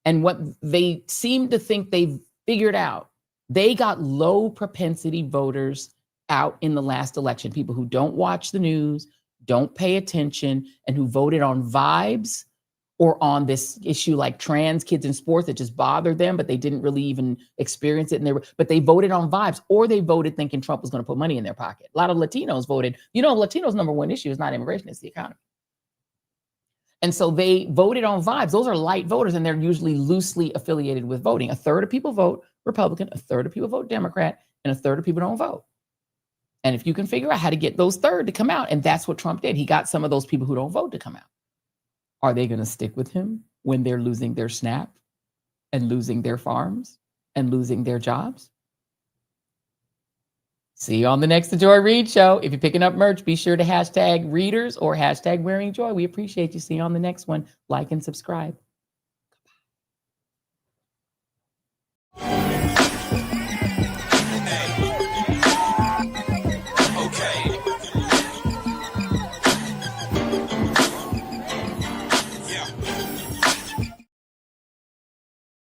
and what they seem to think they've figured out, they got low propensity voters out in the last election, people who don't watch the news, don't pay attention, and who voted on vibes or on this issue like trans kids in sports that just bothered them, but they didn't really even experience it. But they voted on vibes, or they voted thinking Trump was going to put money in their pocket. A lot of Latinos voted, Latinos' number one issue is not immigration, it's the economy. And so they voted on vibes. Those are light voters, and they're usually loosely affiliated with voting. A third of people vote Republican, a third of people vote Democrat, and a third of people don't vote. And if you can figure out how to get those third to come out, and that's what Trump did. He got some of those people who don't vote to come out. Are they going to stick with him when they're losing their SNAP and losing their farms and losing their jobs? See you on the next Joy Reid show. If you're picking up merch, be sure to hashtag readers or hashtag wearing joy. We appreciate you. See you on the next one. Like and subscribe.